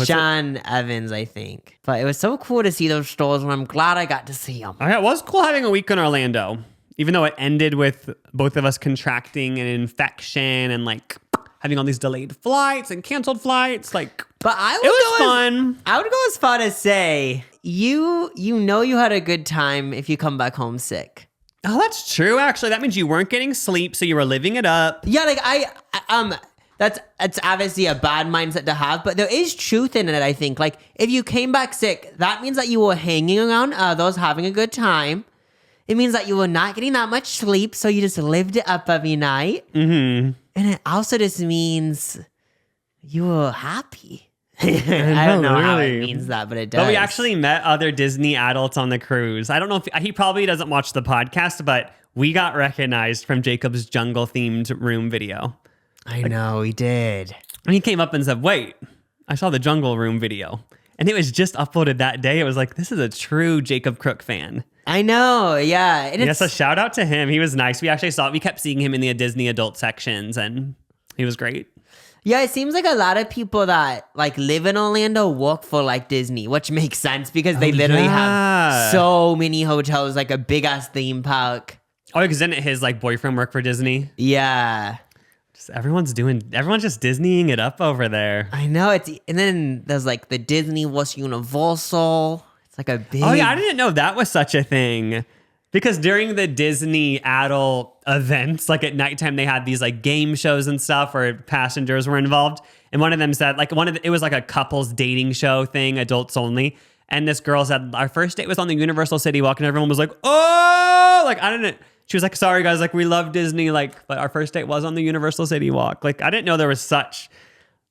Sean Evans, I think. But it was so cool to see those stores, and I'm glad I got to see them. Oh, yeah, it was cool having a week in Orlando. Even though it ended with both of us contracting an infection and like having all these delayed flights and canceled flights, like, but it was fun. I would go as far to say you know you had a good time if you come back home sick. Oh, that's true. Actually, that means you weren't getting sleep, so you were living it up. Yeah, like that's obviously a bad mindset to have, but there is truth in it. I think like if you came back sick, that means that you were hanging around others, having a good time. it means that you were not getting that much sleep, so you just lived it up every night. Mm-hmm. And it also just means you were happy. I don't know how it means that, but it does. But we actually met other Disney adults on the cruise. I don't know if he probably doesn't watch the podcast, but we got recognized from Jacob's jungle themed room video. I know, he did. And he came up and said, wait, I saw the jungle room video. And it was just uploaded that day. It was like, this is a true Jacob Crook fan. I know, yeah. And yes, a shout out to him. He was nice. We kept seeing him in the Disney adult sections, and he was great. Yeah, it seems like a lot of people that like live in Orlando work for like Disney, which makes sense because they literally have so many hotels, like a big ass theme park. Oh, because didn't his like boyfriend work for Disney? Yeah. Everyone's just Disneying it up over there. I know. And then there's like the Disney West Universal. It's like a big... Oh yeah, I didn't know that was such a thing. Because during the Disney adult events, like at nighttime, they had these like game shows and stuff where passengers were involved. And one of them said, like it was like a couples dating show thing, adults only. And this girl said, our first date was on the Universal City Walk, and everyone was like, oh, like I didn't. She was like, sorry guys, like we love Disney, like, but our first date was on the Universal City Walk. Like I didn't know there was such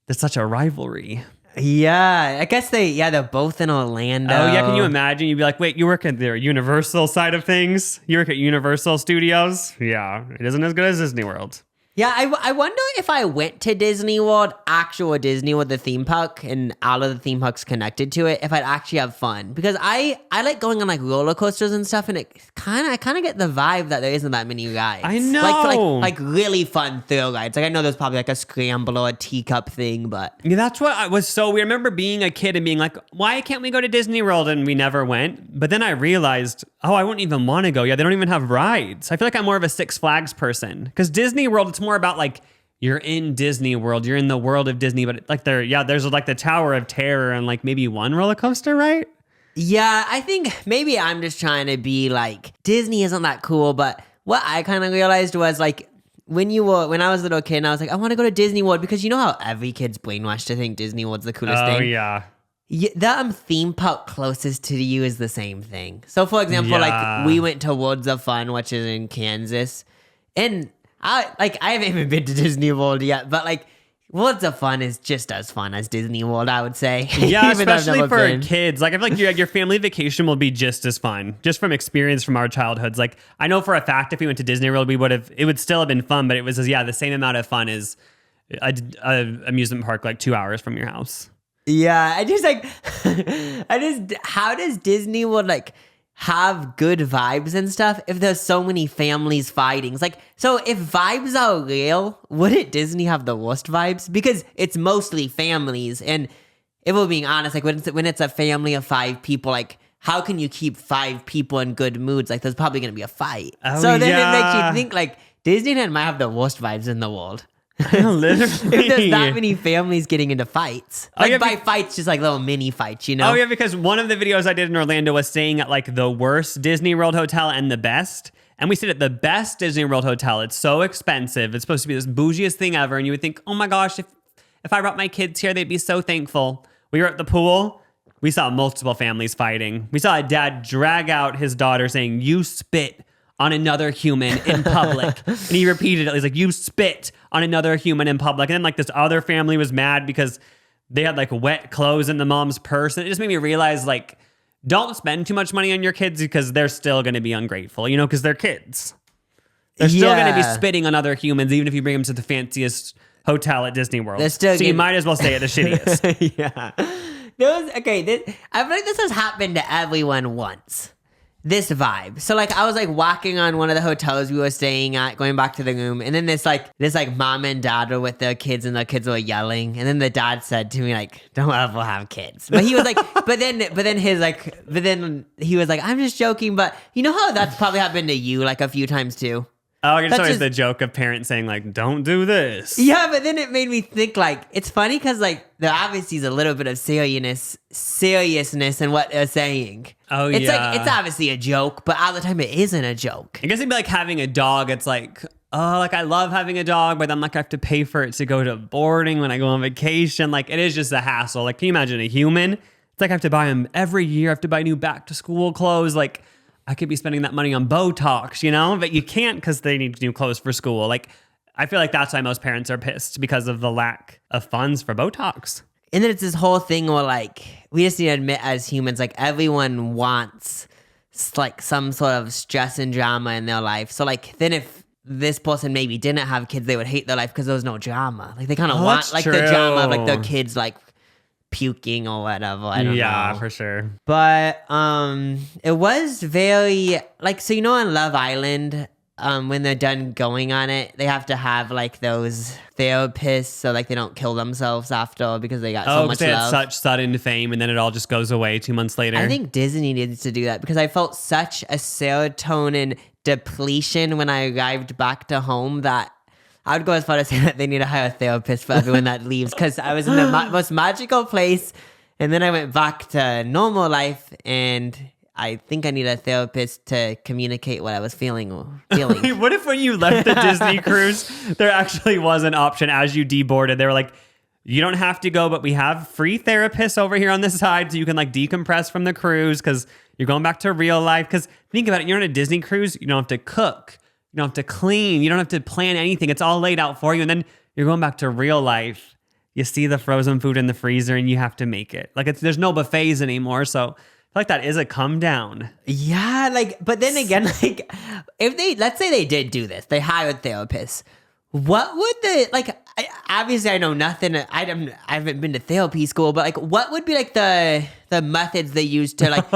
a rivalry. Yeah, I guess they're both in Orlando. Oh yeah, can you imagine? You'd be like, wait, you work at the Universal side of things? You work at Universal Studios? Yeah, it isn't as good as Disney World. Yeah, I wonder if I went to Disney World, actual Disney World, the theme park, and all of the theme parks connected to it, if I'd actually have fun. Because I like going on like roller coasters and stuff, and I kind of get the vibe that there isn't that many rides. I know. Like really fun thrill rides. Like I know there's probably like a scramble or a teacup thing, but... Yeah, that's what was so weird. I remember being a kid and being like, why can't we go to Disney World? And we never went. But then I realized, I wouldn't even want to go. Yeah, they don't even have rides. I feel like I'm more of a Six Flags person. Because Disney World, it's more about like, you're in Disney World, you're in the world of Disney, but like there's like the Tower of Terror and like maybe one roller coaster, right? Yeah, I think maybe I'm just trying to be like, Disney isn't that cool, but what I kind of realized was like, when I was a little kid and I was like, I want to go to Disney World, because you know how every kid's brainwashed to think Disney World's the coolest thing? Oh, yeah. The theme park closest to you is the same thing. So, for example, like we went to Worlds of Fun, which is in Kansas, and I haven't even been to Disney World yet, but like Worlds of Fun is just as fun as Disney World, I would say. Yeah, especially for kids. Like I feel like your family vacation will be just as fun, just from experience from our childhoods. Like I know for a fact if we went to Disney World, it would still have been fun, but it was the same amount of fun as a amusement park like 2 hours from your house. Yeah, how does Disney World like have good vibes and stuff if there's so many families fighting? Like, so if vibes are real, wouldn't Disney have the worst vibes? Because it's mostly families, and if we're being honest, like when it's a family of 5 people, like how can you keep 5 people in good moods? Like there's probably gonna be a fight. Oh, so then it makes you think like Disneyland might have the worst vibes in the world. Literally. If there's that many families getting into fights. Like by fights, just like little mini fights, you know? Oh yeah, because one of the videos I did in Orlando was staying at like the worst Disney World hotel and the best. And we stayed at the best Disney World hotel. It's so expensive. It's supposed to be this bougiest thing ever. And you would think, oh my gosh, if I brought my kids here, they'd be so thankful. We were at the pool. We saw multiple families fighting. We saw a dad drag out his daughter saying, you spit on another human in public. And he repeated it. He's like, you spit on another human in public. And then like this other family was mad because they had like wet clothes in the mom's purse. And it just made me realize like, don't spend too much money on your kids because they're still going to be ungrateful, because they're kids. They're still going to be spitting on other humans, even if you bring them to the fanciest hotel at Disney World. You might as well stay at the shittiest. Yeah. I feel like this has happened to everyone once. This vibe. So like I was like walking on one of the hotels we were staying at, going back to the room, and then this mom and dad were with their kids, and the kids were yelling, and then the dad said to me like, don't ever have kids. But he was like, but then he was like, I'm just joking, but you know how that's probably happened to you like a few times too? Oh, it's always the joke of parents saying like, don't do this. Yeah, but then it made me think like, it's funny because like there obviously is a little bit of seriousness in what they're saying. Oh, it's like, it's obviously a joke, but all the time it isn't a joke. I guess it'd be like having a dog. It's like, oh, like I love having a dog, but then like I have to pay for it to go to boarding when I go on vacation. Like it is just a hassle. Like, can you imagine a human? It's like I have to buy them every year. I have to buy new back to school clothes. Like, I could be spending that money on Botox, you know, but you can't because they need new clothes for school. Like, I feel like that's why most parents are pissed because of the lack of funds for Botox. And then it's this whole thing where like, we just need to admit as humans, like everyone wants like some sort of stress and drama in their life. So like, then if this person maybe didn't have kids, they would hate their life because there was no drama. Like they kind of want like the drama of like their kids like puking or whatever. I don't know. Yeah, for sure. But it was very like, so you know on Love Island, when they're done going on it, they have to have like those therapists so like they don't kill themselves after because they got so much they love. had such sudden fame and then it all just goes away 2 months later. I think Disney needs to do that because I felt such a serotonin depletion when I arrived back to home that I would go as far as say that they need to hire a therapist for everyone that leaves because I was in the most magical place and then I went back to normal life and I think I need a therapist to communicate what I was feeling. What if when you left the Disney cruise, there actually was an option as you deboarded? They were like, you don't have to go, but we have free therapists over here on this side so you can like decompress from the cruise because you're going back to real life. Because think about it, you're on a Disney cruise, you don't have to cook, you don't have to clean, you don't have to plan anything. It's all laid out for you. And then you're going back to real life. You see the frozen food in the freezer and you have to make it. Like there's no buffets anymore. So I feel like that is a come down. Yeah, like, but then again, like, if they, let's say they did do this, they hired therapists. What would the, like, obviously I know nothing, I haven't been to therapy school, but like, what would be like the methods they use to like,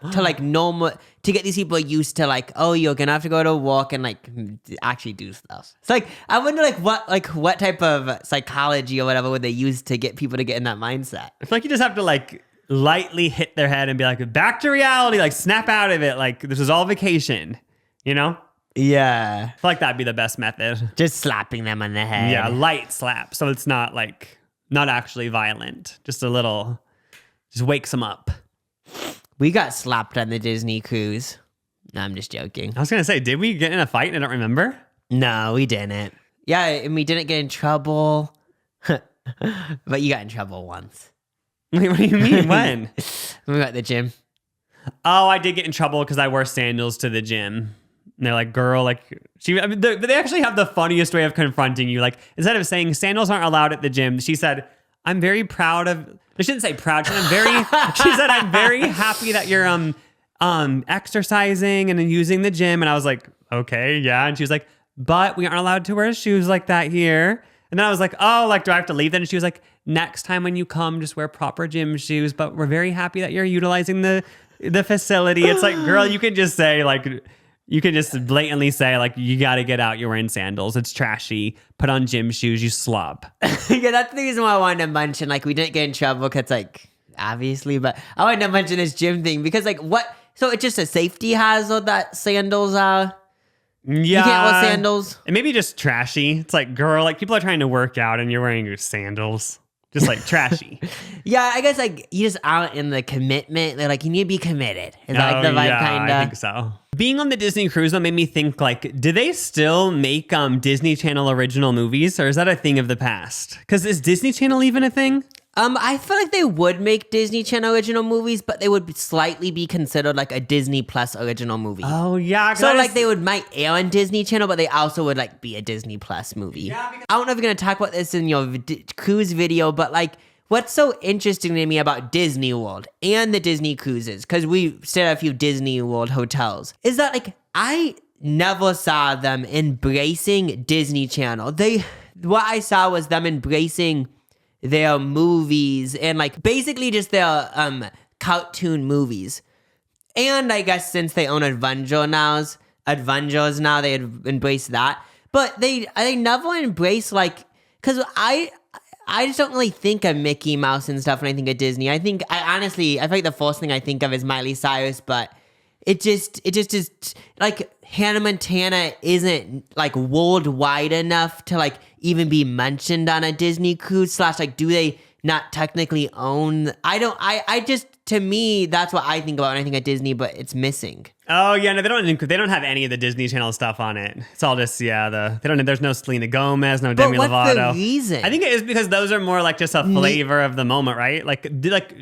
to get these people used to like, oh, you're gonna have to go to work and like actually do stuff. It's like, I wonder what type of psychology or whatever would they use to get people to get in that mindset? I feel like you just have to like lightly hit their head and be like, back to reality, like snap out of it. Like this is all vacation, you know? Yeah. I feel like that'd be the best method. Just slapping them on the head. Yeah, light slap. So it's not like, not actually violent. Just a little, just wakes them up. We got slapped on the Disney cruise. No, I'm just joking. I was going to say, did we get in a fight? I don't remember. No, we didn't. Yeah, and we didn't get in trouble. But you got in trouble once. Wait, what do you mean? When? We were at the gym. Oh, I did get in trouble because I wore sandals to the gym. And they're like, girl, like, they actually have the funniest way of confronting you. Like, instead of saying sandals aren't allowed at the gym, she said, I'm very proud of, I shouldn't say proud, she said, I'm very happy that you're exercising and using the gym. And I was like, okay, yeah. And she was like, but we aren't allowed to wear shoes like that here. And then I was like, oh, like, do I have to leave then? And she was like, next time when you come, just wear proper gym shoes. But we're very happy that you're utilizing the facility. It's like, girl, you can just say like, you can just blatantly say, like, you got to get out. You're wearing sandals. It's trashy. Put on gym shoes. You slob. Yeah, that's the reason why I wanted to mention, like, we didn't get in trouble because, like, obviously, but I wanted to mention this gym thing because, like, what? So it's just a safety hazard that sandals are? Yeah. You can't wear sandals? And maybe just trashy. It's like, girl, like, people are trying to work out and you're wearing your sandals. Just like trashy. Yeah, I guess like you just aren't in the commitment. They're like, you need to be committed. Is that like the vibe kind of? I think so. Being on the Disney cruise though made me think like, do they still make Disney Channel original movies or is that a thing of the past? Because is Disney Channel even a thing? I feel like they would make Disney Channel original movies, but they would slightly be considered like a Disney Plus original movie. Oh yeah. So like they might air on Disney Channel, but they also would like be a Disney Plus movie. Yeah, I don't know if you're gonna talk about this in your cruise video, but like what's so interesting to me about Disney World and the Disney cruises, because we stayed at a few Disney World hotels, is that like I never saw them embracing Disney Channel. What I saw was them embracing their movies and like basically just their cartoon movies. And I guess since they own Adventures now, they embrace that. But they never embrace like, because I just don't really think of Mickey Mouse and stuff when I think of Disney. I feel like the first thing I think of is Miley Cyrus, but it just is like Hannah Montana isn't like worldwide enough to like even be mentioned on a Disney cruise / like do they not technically own? To me, that's what I think about when I think of Disney, but it's missing. Oh yeah, no, they don't have any of the Disney Channel stuff on it. It's all just there's no Selena Gomez, no Demi Lovato. But what's the reason? I think it is because those are more like just a flavor of the moment, right? Like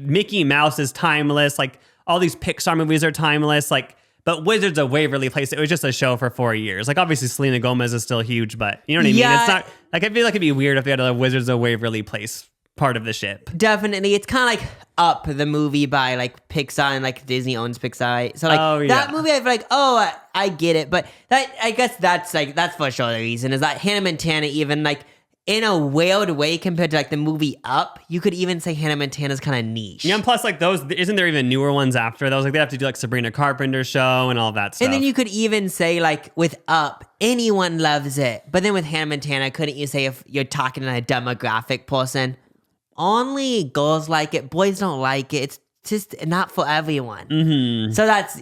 Mickey Mouse is timeless. Like all these Pixar movies are timeless. Like But Wizards of Waverly Place, it was just a show for 4 years. Like, obviously, Selena Gomez is still huge, but you know what I mean? Yeah. It's not, like, I feel like it'd be weird if they had a Wizards of Waverly Place part of the ship. Definitely. It's kind of like Up, the movie by like Pixar, and like Disney owns Pixar. So like that movie, I feel like, I get it. But that, I guess that's for sure the reason is that Hannah Montana, even like in a weird way compared to like the movie Up, you could even say Hannah Montana's kind of niche. Yeah, and plus like those, isn't there even newer ones after those? Like they have to do like Sabrina Carpenter's show and all that stuff. And then you could even say like with Up, anyone loves it. But then with Hannah Montana, couldn't you say if you're talking to a demographic person, only girls like it, boys don't like it. It's just not for everyone. Mm-hmm. So that's,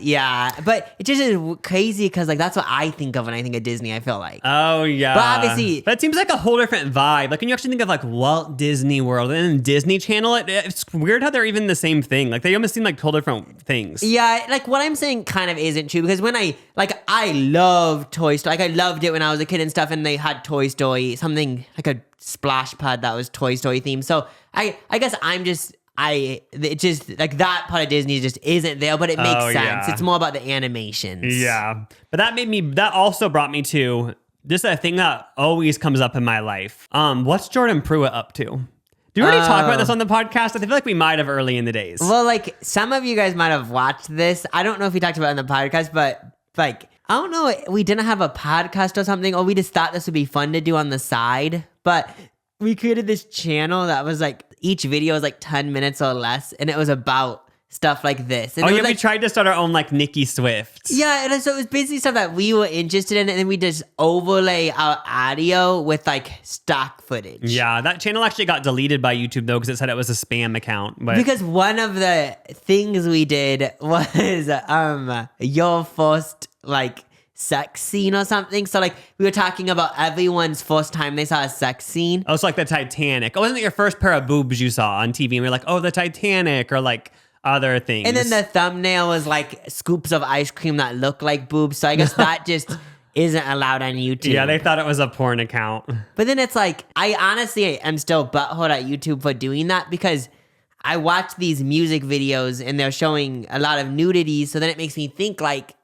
but it just is crazy because like that's what I think of when I think of Disney, I feel like. Oh yeah. But obviously, but it seems like a whole different vibe. Like when you actually think of like Walt Disney World and then Disney Channel, it's weird how they're even the same thing. Like they almost seem like whole different things. Yeah, like what I'm saying kind of isn't true because when I love Toy Story. Like I loved it when I was a kid and stuff, and they had Toy Story, something like a splash pad that was Toy Story themed. So I guess it just like that part of Disney just isn't there, but it makes sense. Yeah. It's more about the animations. Yeah. But that also brought me to just a thing that always comes up in my life. What's Jordan Pruitt up to? Did we already talk about this on the podcast? I feel like we might have early in the days. Well, like some of you guys might have watched this. I don't know if we talked about it on the podcast, but like, I don't know, we didn't have a podcast or something, or we just thought this would be fun to do on the side, but we created this channel that was like, each video was like 10 minutes or less, and it was about stuff like this. And we tried to start our own like Nicki Swift. Yeah, and so it was basically stuff that we were interested in, and then we just overlay our audio with like stock footage. Yeah, that channel actually got deleted by YouTube though, because it said it was a spam account. But because one of the things we did was your first like sex scene or something. So like we were talking about everyone's first time they saw a sex scene. Oh, it's like the Titanic. Oh, wasn't it your first pair of boobs you saw on TV? And we were like, oh, the Titanic, or like other things. And then the thumbnail was like scoops of ice cream that look like boobs. So I guess that just isn't allowed on YouTube. Yeah, they thought it was a porn account. But then it's like, I honestly am still butthurt at YouTube for doing that because I watch these music videos and they're showing a lot of nudity. So then it makes me think like,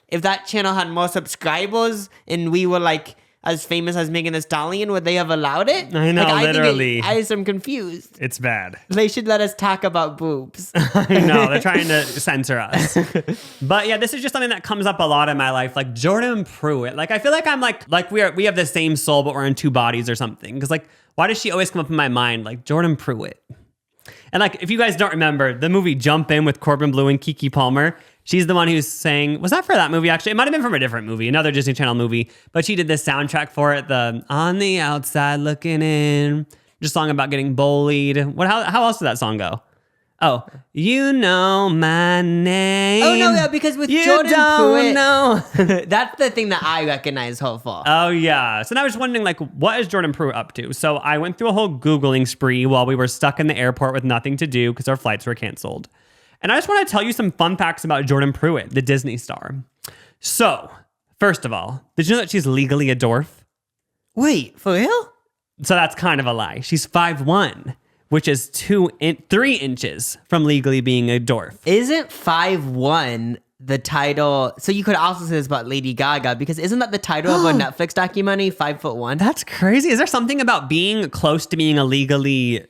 if that channel had more subscribers and we were like as famous as Megan Thee Stallion, would they have allowed it? I know, like, literally. I am confused. It's bad. They should let us talk about boobs. I know, they're trying to censor us. But yeah, this is just something that comes up a lot in my life. Like Jordan Pruitt. Like I feel like I'm like we have the same soul, but we're in two bodies or something. Because like, why does she always come up in my mind? Like Jordan Pruitt. And like, if you guys don't remember, the movie Jump In with Corbin Bleu and Keke Palmer, she's the one who's saying, was that for that movie actually? It might have been from a different movie, another Disney Channel movie, but she did the soundtrack for it, the On the Outside Looking In, just a song about getting bullied. How else did that song go? Oh, you know my name. Oh, no, yeah, because with you Jordan Pruitt, know. that's the thing that I recognize her for. Oh, yeah. So now I was wondering, like, what is Jordan Pruitt up to? So I went through a whole Googling spree while we were stuck in the airport with nothing to do because our flights were canceled. And I just want to tell you some fun facts about Jordan Pruitt, the Disney star. So, first of all, did you know that she's legally a dwarf? Wait, for real? So that's kind of a lie. She's 5'1", which is 3 inches from legally being a dwarf. Isn't 5'1" the title? So you could also say this about Lady Gaga, because isn't that the title of a Netflix documentary, 5'1"? That's crazy. Is there something about being close to being a legally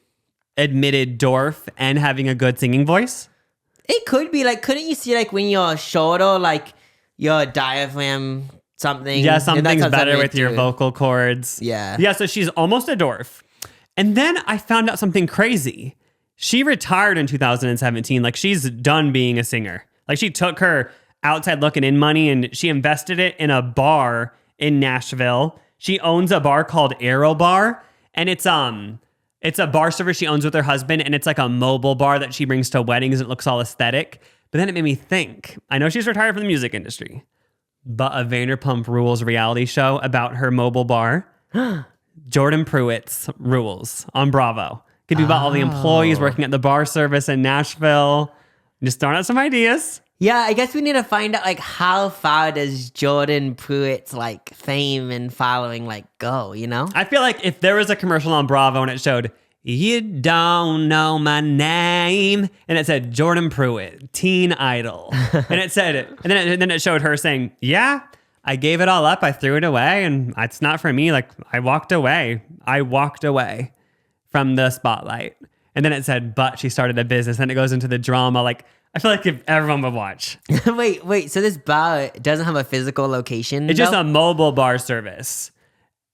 admitted dwarf and having a good singing voice? It could be. Like, couldn't you see, like, when you're shorter, like, your diaphragm something? Yeah, something's better with your vocal cords. Yeah. Yeah, so she's almost a dwarf. And then I found out something crazy. She retired in 2017. Like, she's done being a singer. Like, she took her outside looking in money and she invested it in a bar in Nashville. She owns a bar called Aero Bar. And it's a bar service she owns with her husband. And it's like a mobile bar that she brings to weddings. It looks all aesthetic. But then it made me think. I know she's retired from the music industry. But a Vanderpump Rules reality show about her mobile bar. Jordan Pruitt's Rules on Bravo. Could be about all the employees working at the bar service in Nashville. Just throwing out some ideas. Yeah, I guess we need to find out, like, how far does Jordan Pruitt's, like, fame and following, like, go, you know? I feel like if there was a commercial on Bravo and it showed, You don't know my name. And it said Jordan Pruitt, teen idol. And it said, and then it showed her saying, yeah, I gave it all up. I threw it away and it's not for me. Like I walked away from the spotlight. And then it said, but she started a business. And it goes into the drama. Like, I feel like if everyone would watch. wait. So this bar doesn't have a physical location? It's just a mobile bar service.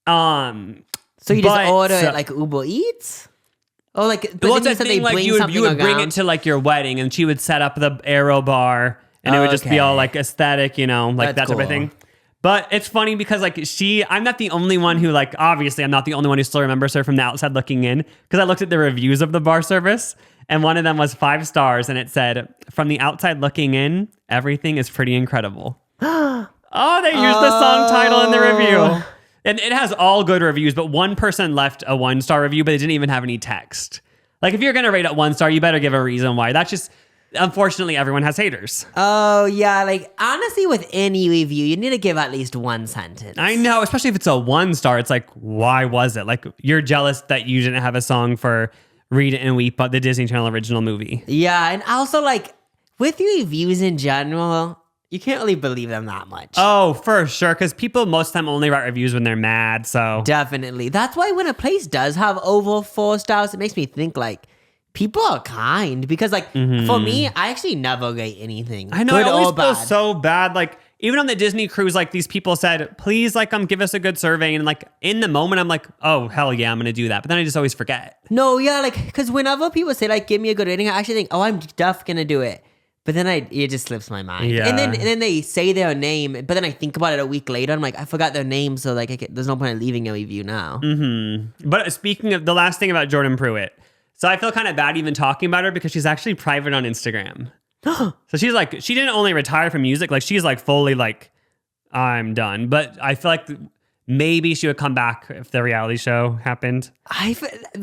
So you just order it like Uber Eats? Oh, like, but well, then it's a thing like you would bring it to like your wedding and she would set up the aero bar and it would just be all like aesthetic, you know, like that type of thing. But it's funny because like I'm not the only one who like, obviously I'm not the only one who still remembers her from the outside looking in because I looked at the reviews of the bar service and one of them was 5 stars and it said, from the outside looking in, everything is pretty incredible. Oh, they used the song title in the review. And it has all good reviews, but one person left a 1-star review, but it didn't even have any text. Like if you're going to rate it 1 star, you better give a reason why. That's just, unfortunately, everyone has haters. Oh, yeah. Like honestly, with any review, you need to give at least 1 sentence. I know, especially if it's a 1 star. It's like, why was it? Like you're jealous that you didn't have a song for Read It and Weep, the Disney Channel original movie. Yeah. And also like with reviews in general, you can't really believe them that much. Oh, for sure. Because people most of the time only write reviews when they're mad. So definitely. That's why when a place does have over 4 stars, it makes me think like people are kind. Because like for me, I actually never rate anything. I know. I always feel so bad. Like even on the Disney cruise, like these people said, please like give us a good survey. And like in the moment, I'm like, oh, hell yeah, I'm going to do that. But then I just always forget. No, yeah. Like because whenever people say like, give me a good rating, I actually think, oh, I'm deaf going to do it. But then it just slips my mind. Yeah. And then they say their name, but then I think about it a week later. I'm like, I forgot their name, so like there's no point in leaving a review now. Mm-hmm. But speaking of the last thing about Jordan Pruitt, so I feel kind of bad even talking about her because she's actually private on Instagram. So she's like, she didn't only retire from music, like she's like fully like, I'm done. But I feel like maybe she would come back if the reality show happened.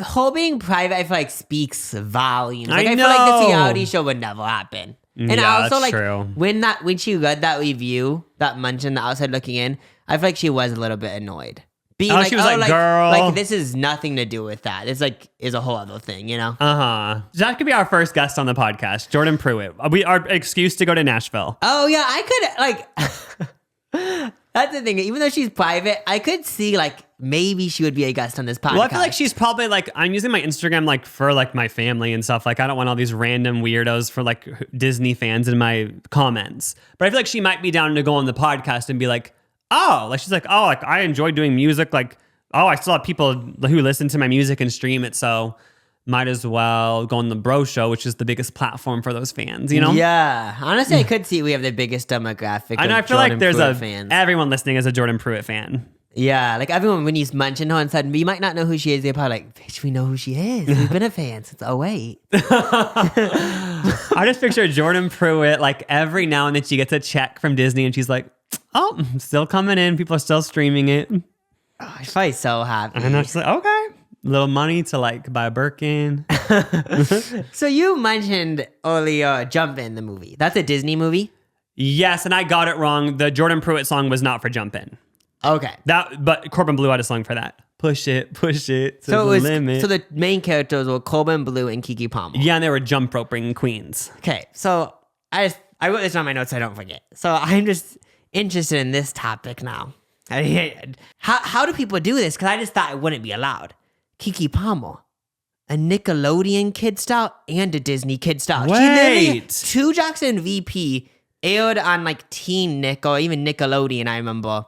Whole being private, I feel like speaks volumes. Like I know. feel like this reality show would never happen. And yeah, also that's like true. when she read that review that mentioned the outside looking in, I feel like she was a little bit annoyed. Being she was like, girl, like this is nothing to do with that. It's like is a whole other thing, you know? That could be our first guest on the podcast, Jordan Pruitt. Our excuse to go to Nashville. Oh yeah, I could like. That's the thing. Even though she's private, I could see like maybe she would be a guest on this podcast. Well, I feel like she's probably like, I'm using my Instagram like for like my family and stuff. Like I don't want all these random weirdos for like Disney fans in my comments. But I feel like she might be down to go on the podcast and be like, oh, like she's like, oh, like I enjoy doing music. Like, oh, I still have people who listen to my music and stream it. So might as well go on the Bro Show, which is the biggest platform for those fans, you know? Yeah. Honestly, I could see we have the biggest demographic. I know. I feel Jordan like there's fans. Everyone listening is a Jordan Pruitt fan. Yeah. Like everyone, when you mention her and said, you might not know who she is, they're probably like, bitch, we know who she is. We've been a fan since 08. I just picture Jordan Pruitt, like every now and then she gets a check from Disney and she's like, oh, still coming in. People are still streaming it. Oh, she's probably so happy. And I'm just like, okay. Little money to like buy a Birkin. So you mentioned earlier Jumpin', the movie. That's a Disney movie? Yes, and I got it wrong. The Jordan Pruitt song was not for Jumpin'. Okay. But Corbin Bleu had a song for that. Push it to the limit. So the main characters were Corbin Bleu and Kiki Palmer. Yeah, and they were jump roping queens. Okay, so I wrote this on my notes so I don't forget. So I'm just interested in this topic now. How do people do this? Because I just thought it wouldn't be allowed. Kiki Palmer, a Nickelodeon kid star and a Disney kid star. Wait. She literally, 2 Jackson VP aired on like Teen Nick or even Nickelodeon, I remember.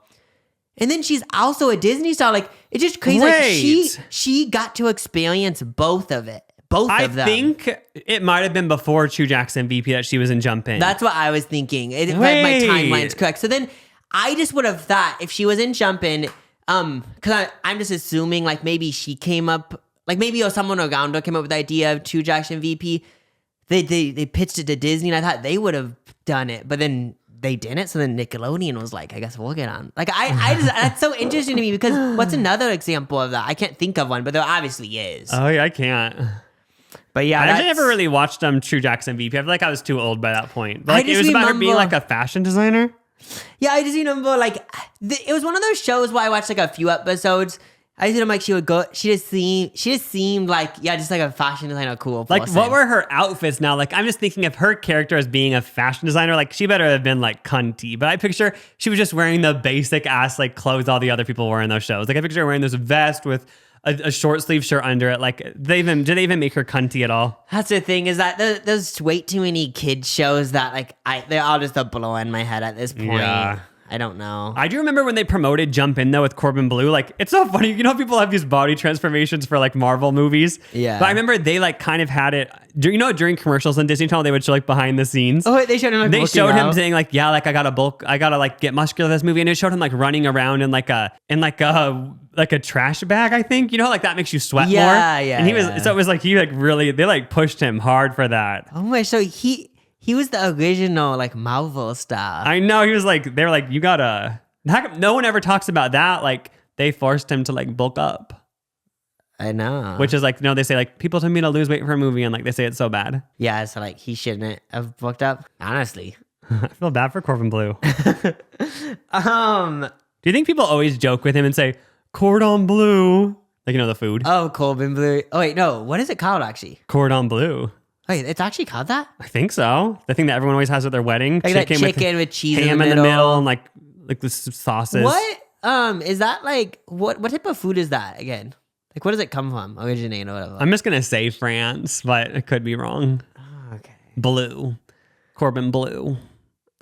And then she's also a Disney star. Like, it's just crazy. Wait. Like, she got to experience both of it. Both of them. I think it might have been before True Jackson VP that she was in Jumpin'. That's what I was thinking. My timeline's correct. So then I just would have thought if she was in Jumpin', because I'm just assuming like maybe she came up, like maybe or someone around her came up with the idea of True Jackson VP. They pitched it to Disney and I thought they would have done it, but then they didn't. So then Nickelodeon was like, I guess we'll get on. Like I just, that's so interesting to me because what's another example of that? I can't think of one, but there obviously is. Oh yeah, I can't. But yeah, I actually never really watched True Jackson VP. I feel like I was too old by that point. Like it was about her being like a fashion designer. Yeah, I just remember like it was one of those shows where I watched like a few episodes I just like she would go. She just seemed like just like a fashion designer, cool person. Like, what were her outfits now? Like, I'm just thinking of her character as being a fashion designer. Like, she better have been like cunty. But I picture she was just wearing the basic ass like clothes all the other people wore in those shows. Like, I picture her wearing this vest with a short sleeve shirt under it. Like, did they even make her cunty at all? That's the thing is that there's way too many kids shows that like they're all just a blow in my head at this point. Yeah. I don't know. I do remember when they promoted Jump In though with Corbin Bleu. Like, it's so funny. You know, people have these body transformations for like Marvel movies. Yeah. But I remember they like kind of had it. During commercials on Disney Channel, they would show like behind the scenes. Oh, wait, they showed him like they working showed him out. saying like, yeah, like I gotta like get muscular this movie, and it showed him like running around in like a trash bag. I think like that makes you sweat more. Yeah. And so it was like he like really they like pushed him hard for that. Oh my! So he was the original like Marvel star. I know he was like they were like you gotta. No one ever talks about that. Like they forced him to like bulk up. I know. Which is like, they say like people tell me to lose weight for a movie and like they say it's so bad. Yeah, so like he shouldn't have booked up. Honestly. I feel bad for Corbin Bleu. Do you think people always joke with him and say cordon bleu? Like the food. Oh, Corbin Bleu. Oh wait, no. What is it called actually? Cordon bleu. Wait, it's actually called that? I think so. The thing that everyone always has at their wedding. Like that chicken with cheese ham in the middle and like the sauces. What? Is that like what type of food is that again? Like, what does it come from? Originate or whatever. I'm just gonna say France, but it could be wrong. Oh, okay. Bleu. Corbin Bleu.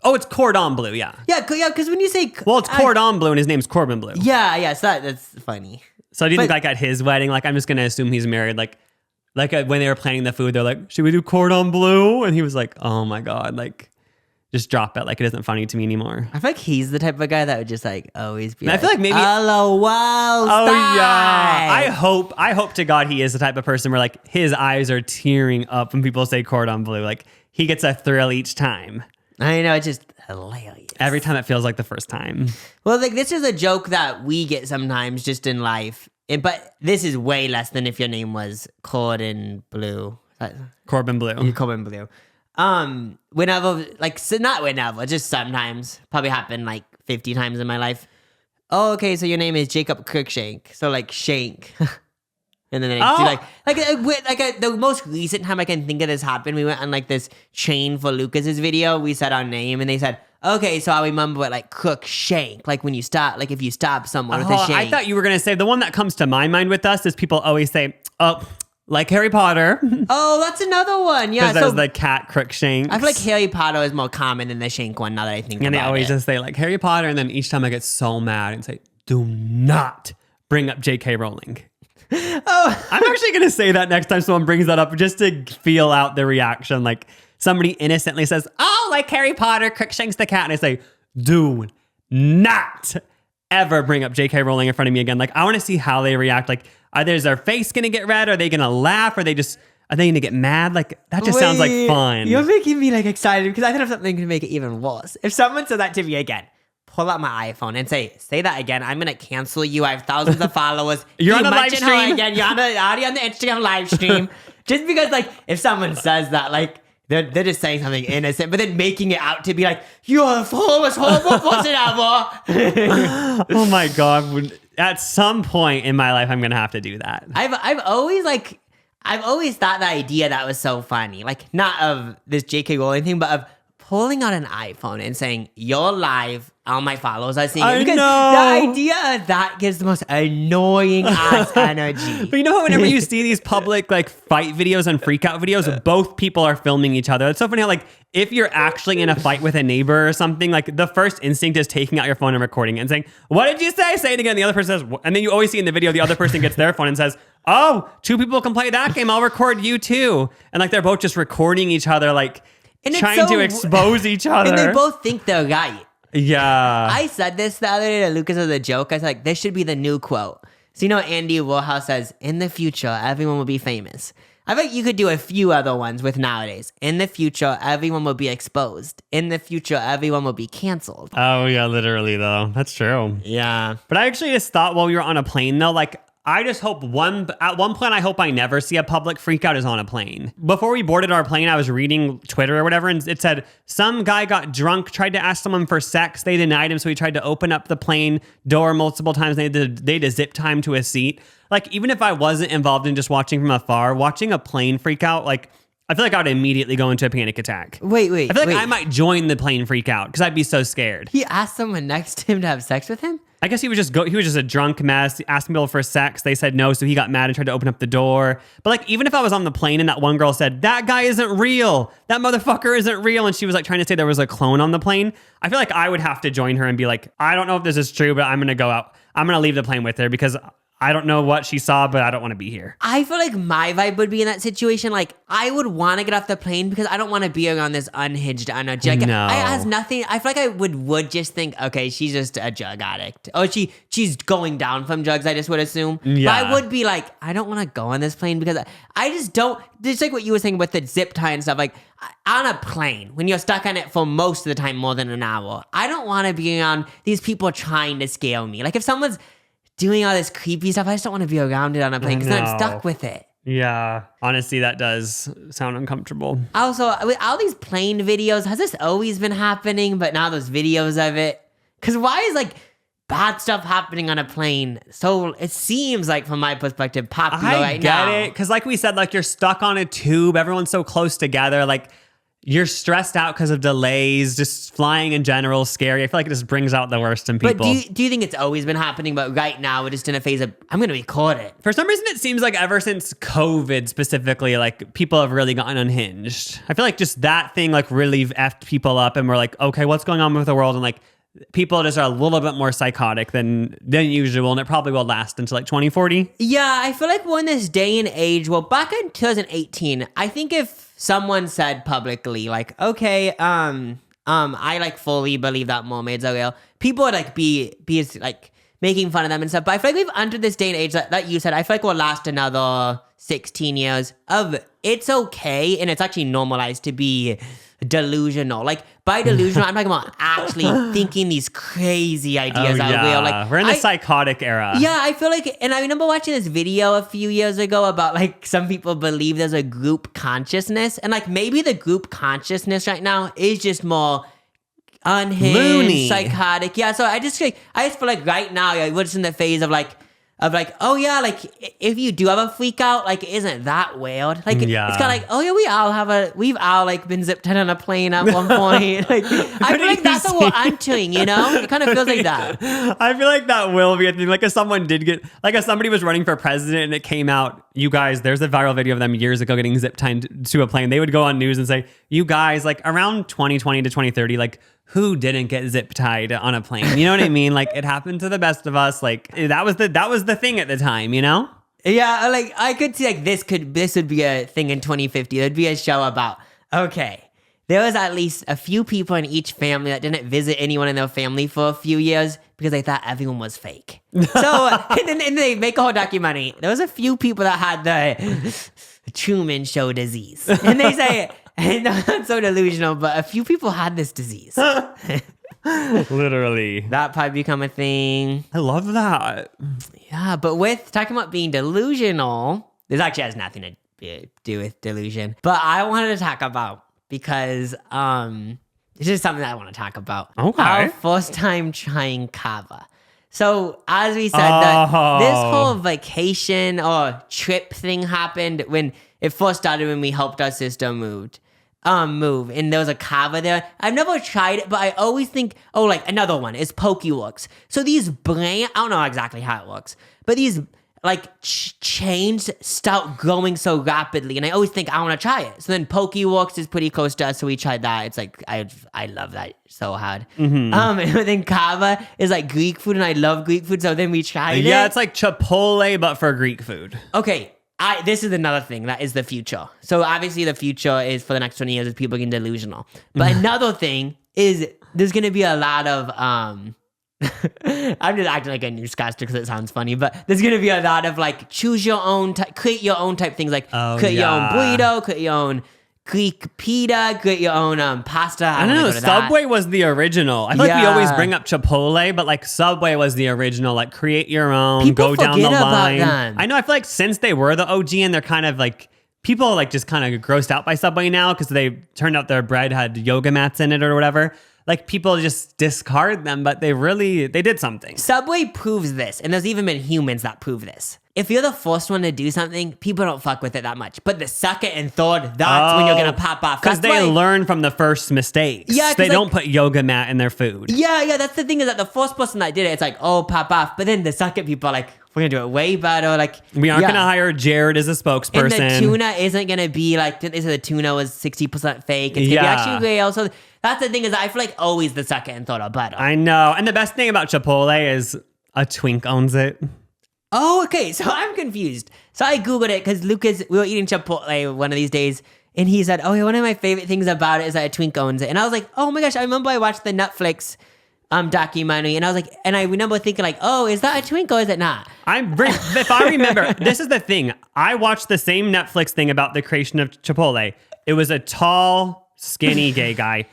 Oh, it's cordon bleu, yeah. Yeah, because when you say... Well, it's cordon bleu and his name's Corbin Bleu. Yeah, so that's funny. So do you think like at his wedding, like I'm just going to assume he's married, like when they were planning the food, they're like, should we do cordon bleu? And he was like, oh my God, like just drop it. Like it isn't funny to me anymore. I feel like he's the type of guy that would just like always be I feel like maybe... LOL Oh yeah. I hope to God he is the type of person where like his eyes are tearing up when people say cordon bleu. Like he gets a thrill each time. I know, it's just hilarious. Every time it feels like the first time. Well, like this is a joke that we get sometimes just in life. But this is way less than if your name was Corbin Bleu. Corbin Bleu. Corbin Bleu. Whenever, like, so not whenever, just sometimes. Probably happened like 50 times in my life. Oh, okay, so your name is Jacob Cruikshank. So like Shank. And then the the most recent time I can think of this happened, we went on like this chain for Lucas's video. We said our name and they said, okay, so I remember it like Cruikshank. Like when you stop, like if you stop someone with a shank. I thought you were going to say the one that comes to my mind with us is people always say, oh, like Harry Potter. Oh, that's another one. Yeah. Because there's the cat Crookshanks. I feel like Harry Potter is more common than the Shank one now that I think about it. And they always just say like Harry Potter. And then each time I get so mad and say, do not bring up J.K. Rowling. Oh, I'm actually going to say that next time someone brings that up just to feel out the reaction. Like somebody innocently says, oh, like Harry Potter, Crookshanks the cat. And I say, do not ever bring up J.K. Rowling in front of me again. Like I want to see how they react. Like either is their face going to get red? Are they going to laugh? Are they going to get mad? Like that just sounds like fun. You're making me like excited because I thought of something to make it even worse. If someone said that to me again, pull out my iPhone and say that again. I'm gonna cancel you. I have thousands of followers. You're on the live stream again. You're already on the Instagram live stream. Just because, like, if someone says that, like, they're just saying something innocent, but then making it out to be like, you're the most horrible person ever. Oh my God! At some point in my life, I'm gonna have to do that. I've always thought the idea that was so funny. Like, not of this J.K. Rowling thing, but of pulling out an iPhone and saying, you're live, all my followers are seeing it. Because the idea of that gives the most annoying ass energy. But you know how whenever you see these public like fight videos and freakout videos, both people are filming each other. It's so funny how like if you're actually in a fight with a neighbor or something, like the first instinct is taking out your phone and recording it and saying, what did you say? Say it again. The other person says, and then you always see in the video, the other person gets their phone and says, oh, two people can play that game. I'll record you too. And like they're both just recording each other, like trying to expose each other. And they both think they're right. Yeah. I said this the other day to Lucas as a joke. I was like, this should be the new quote. So you know Andy Warhol says, in the future, everyone will be famous. I think you could do a few other ones with nowadays. In the future, everyone will be exposed. In the future, everyone will be canceled. Oh yeah, literally though. That's true. Yeah. But I actually just thought while we were on a plane though, like I just hope at one point, I hope I never see a public freakout is on a plane. Before we boarded our plane, I was reading Twitter or whatever, and it said some guy got drunk, tried to ask someone for sex. They denied him, so he tried to open up the plane door multiple times. They had to zip time to a seat. Like, even if I wasn't involved in just watching from afar, watching a plane freak out, like, I feel like I would immediately go into a panic attack. Wait. I feel like I might join the plane freak out because I'd be so scared. He asked someone next to him to have sex with him? I guess he was just a drunk mess, asking people for sex. They said no, so he got mad and tried to open up the door. But like, even if I was on the plane and that one girl said, that guy isn't real, that motherfucker isn't real, and she was like trying to say there was a clone on the plane, I feel like I would have to join her and be like, I don't know if this is true, but I'm going to go out. I'm going to leave the plane with her because I don't know what she saw, but I don't want to be here. I feel like my vibe would be in that situation. Like, I would want to get off the plane because I don't want to be around this unhinged energy. Like, No. I has nothing. I feel like I would just think, okay, she's just a drug addict. Or she's going down from drugs, I just would assume. Yeah. But I would be like, I don't want to go on this plane because I just don't. Just like what you were saying with the zip tie and stuff. Like, on a plane, when you're stuck on it for most of the time, more than an hour, I don't want to be around these people trying to scare me. Like, if someone's doing all this creepy stuff, I just don't want to be around it on a plane because I'm stuck with it. Yeah, honestly, that does sound uncomfortable. Also, with all these plane videos, has this always been happening, but now there's videos of it? Because why is like bad stuff happening on a plane? So it seems like, from my perspective, popular right now. I get it, because like we said, like you're stuck on a tube, everyone's so close together, like you're stressed out because of delays, just flying in general, scary. I feel like it just brings out the worst in people. But do you think it's always been happening, but right now we're just in a phase of, I'm going to record it? For some reason, it seems like ever since COVID specifically, like people have really gotten unhinged. I feel like just that thing like really effed people up, and we're like, okay, what's going on with the world? And like people just are a little bit more psychotic than usual, and it probably will last until like 2040. Yeah, I feel like we're in this day and age. Well, back in 2018, I think if someone said publicly, like, okay, I like fully believe that mermaids are real, people would like be like making fun of them and stuff. But I feel like we've entered this day and age that you said, I feel like we'll last another 16 years of it's okay, and it's actually normalized to be delusional. Like, by delusional, I'm talking about actually thinking these crazy ideas are real. Like, we're in the psychotic era. Yeah, I feel like, and I remember watching this video a few years ago about like some people believe there's a group consciousness, and like maybe the group consciousness right now is just more unhinged, loony, psychotic. Yeah, so I just feel like right now, like, we're just in the phase of like, oh yeah, like if you do have a freak out, like isn't that weird? Like it's kind of like, oh yeah, we've all like been zipped in on a plane at one point. Like I feel like that's what we're entering, you know? It kind of feels like that. I feel like that will be a thing. Like if somebody was running for president and it came out, you guys, there's a viral video of them years ago getting zip tied to a plane. They would go on news and say, you guys, like around 2020 to 2030, like who didn't get zip tied on a plane? You know what I mean? Like it happened to the best of us. Like that was the thing at the time, you know? Yeah, like I could see like this would be a thing in 2050. There'd be a show about, okay, there was at least a few people in each family that didn't visit anyone in their family for a few years because they thought everyone was fake. So and they make a whole documentary. There was a few people that had the Truman Show disease. And they say, and not so delusional, but a few people had this disease. Literally. That probably become a thing. I love that. Yeah, but with talking about being delusional, this actually has nothing to do with delusion. But I wanted to talk about, because it's just something that I want to talk about. Okay. Our first time trying kava. So as we said, this whole vacation or trip thing happened when it first started, when we helped our sister move, and there was a kava there. I've never tried it, but I always think, oh, like another one is Pokeworks. So these I don't know exactly how it works, but these like chains start growing so rapidly, and I always think I want to try it. So then Pokeworks is pretty close to us, so we tried that. It's like I love that so hard. Mm-hmm. And then kava is like Greek food, and I love Greek food, so then we tried it. Yeah, it's like Chipotle but for Greek food. Okay. This is another thing that is the future. So obviously the future is for the next 20 years is people getting delusional. But another thing is there's going to be a lot of, I'm just acting like a newscaster because it sounds funny, but there's going to be a lot of like choose your own, create your own type things, like create your own burrito, create your own Greek pita, create your own pasta. I don't know. Subway was the original. I feel like we always bring up Chipotle, but like Subway was the original. Like create your own, People go down the forget about line. them. I know. I feel like since they were the OG and they're kind of like people like just kind of grossed out by Subway now because they turned out their bread had yoga mats in it or whatever. Like people just discard them, but they did something. Subway proves this, and there's even been humans that prove this. If you're the first one to do something, people don't fuck with it that much. But the second and third, that's when you're gonna pop off. Because they learn from the first mistakes. Yeah, they don't put yoga mat in their food. Yeah, that's the thing is that the first person that did it, it's like, oh, pop off. But then the second people are like, we're gonna do it way better. Like we aren't gonna hire Jared as a spokesperson. And the tuna isn't gonna be like the tuna was 60% fake. It's gonna be actually real. So that's the thing is I feel like always the second and third are better. I know. And the best thing about Chipotle is a twink owns it. Oh, okay. So I'm confused. So I Googled it because Lucas, we were eating Chipotle one of these days, and he said, oh, yeah, one of my favorite things about it is that a twink owns it. And I was like, oh my gosh, I remember I watched the Netflix documentary, and I was like, and I remember thinking like, oh, is that a twink or is it not? If I remember, this is the thing. I watched the same Netflix thing about the creation of Chipotle. It was a tall, skinny gay guy.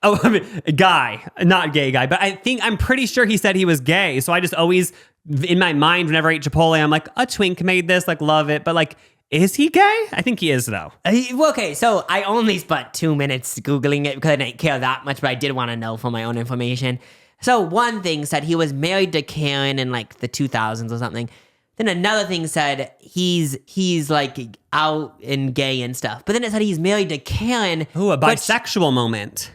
Oh, I mean, guy, not gay guy, but I'm pretty sure he said he was gay. So I just always, in my mind, whenever I eat Chipotle, I'm like, a twink made this, like, love it. But like, is he gay? I think he is, though. Okay, so I only spent 2 minutes Googling it because I didn't care that much, but I did want to know for my own information. So one thing said he was married to Karen in like the 2000s or something. Then another thing said he's like out and gay and stuff. But then it said he's married to Karen. Ooh, a bisexual moment.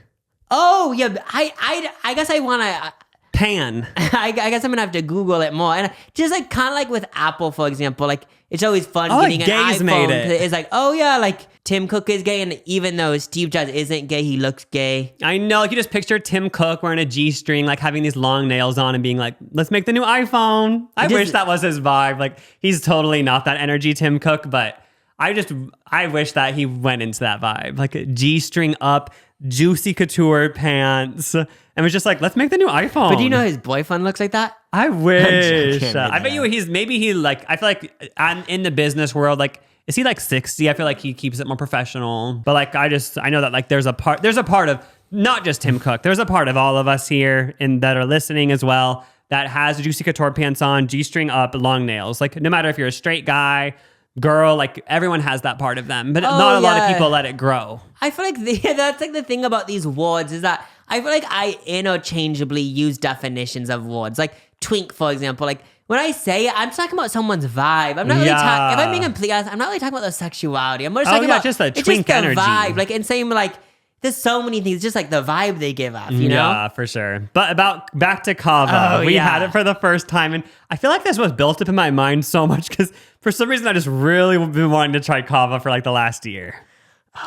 Oh, yeah, I guess I want to... Pan. I guess I'm going to have to Google it more. And just like kind of like with Apple, for example, like it's always fun getting an iPhone. Made it. It's like, oh yeah, like Tim Cook is gay, and even though Steve Jobs isn't gay, he looks gay. I know. Like you just picture Tim Cook wearing a G-string, like having these long nails on and being like, let's make the new iPhone. I wish that was his vibe. Like he's totally not that energy, Tim Cook, but I wish that he went into that vibe. Like a G-string up, juicy couture pants, and was just like, let's make the new iPhone. But do you know his boyfriend looks like that? I wish. I bet you he like, I feel like I'm in the business world, like, is he like 60? I feel like he keeps it more professional. But like, I know that like there's a part of not just Tim Cook, there's a part of all of us here that are listening as well that has juicy couture pants on, G-string up, long nails. Like no matter if you're a straight guy, girl, like everyone has that part of them, but not a lot of people let it grow. I feel like that's like the thing about these words is that I feel like I interchangeably use definitions of words. Like twink, for example, like when I say it, I'm talking about someone's vibe. I'm not really talking, if I'm being completely honest, I'm not really talking about their sexuality. I'm more talking about just a twink energy. Vibe. Like, and same like, there's so many things, just like the vibe they give off, you know? Yeah, for sure. But back to Kava. We had it for the first time, and I feel like this was built up in my mind so much because for some reason I just really been wanting to try Kava for like the last year.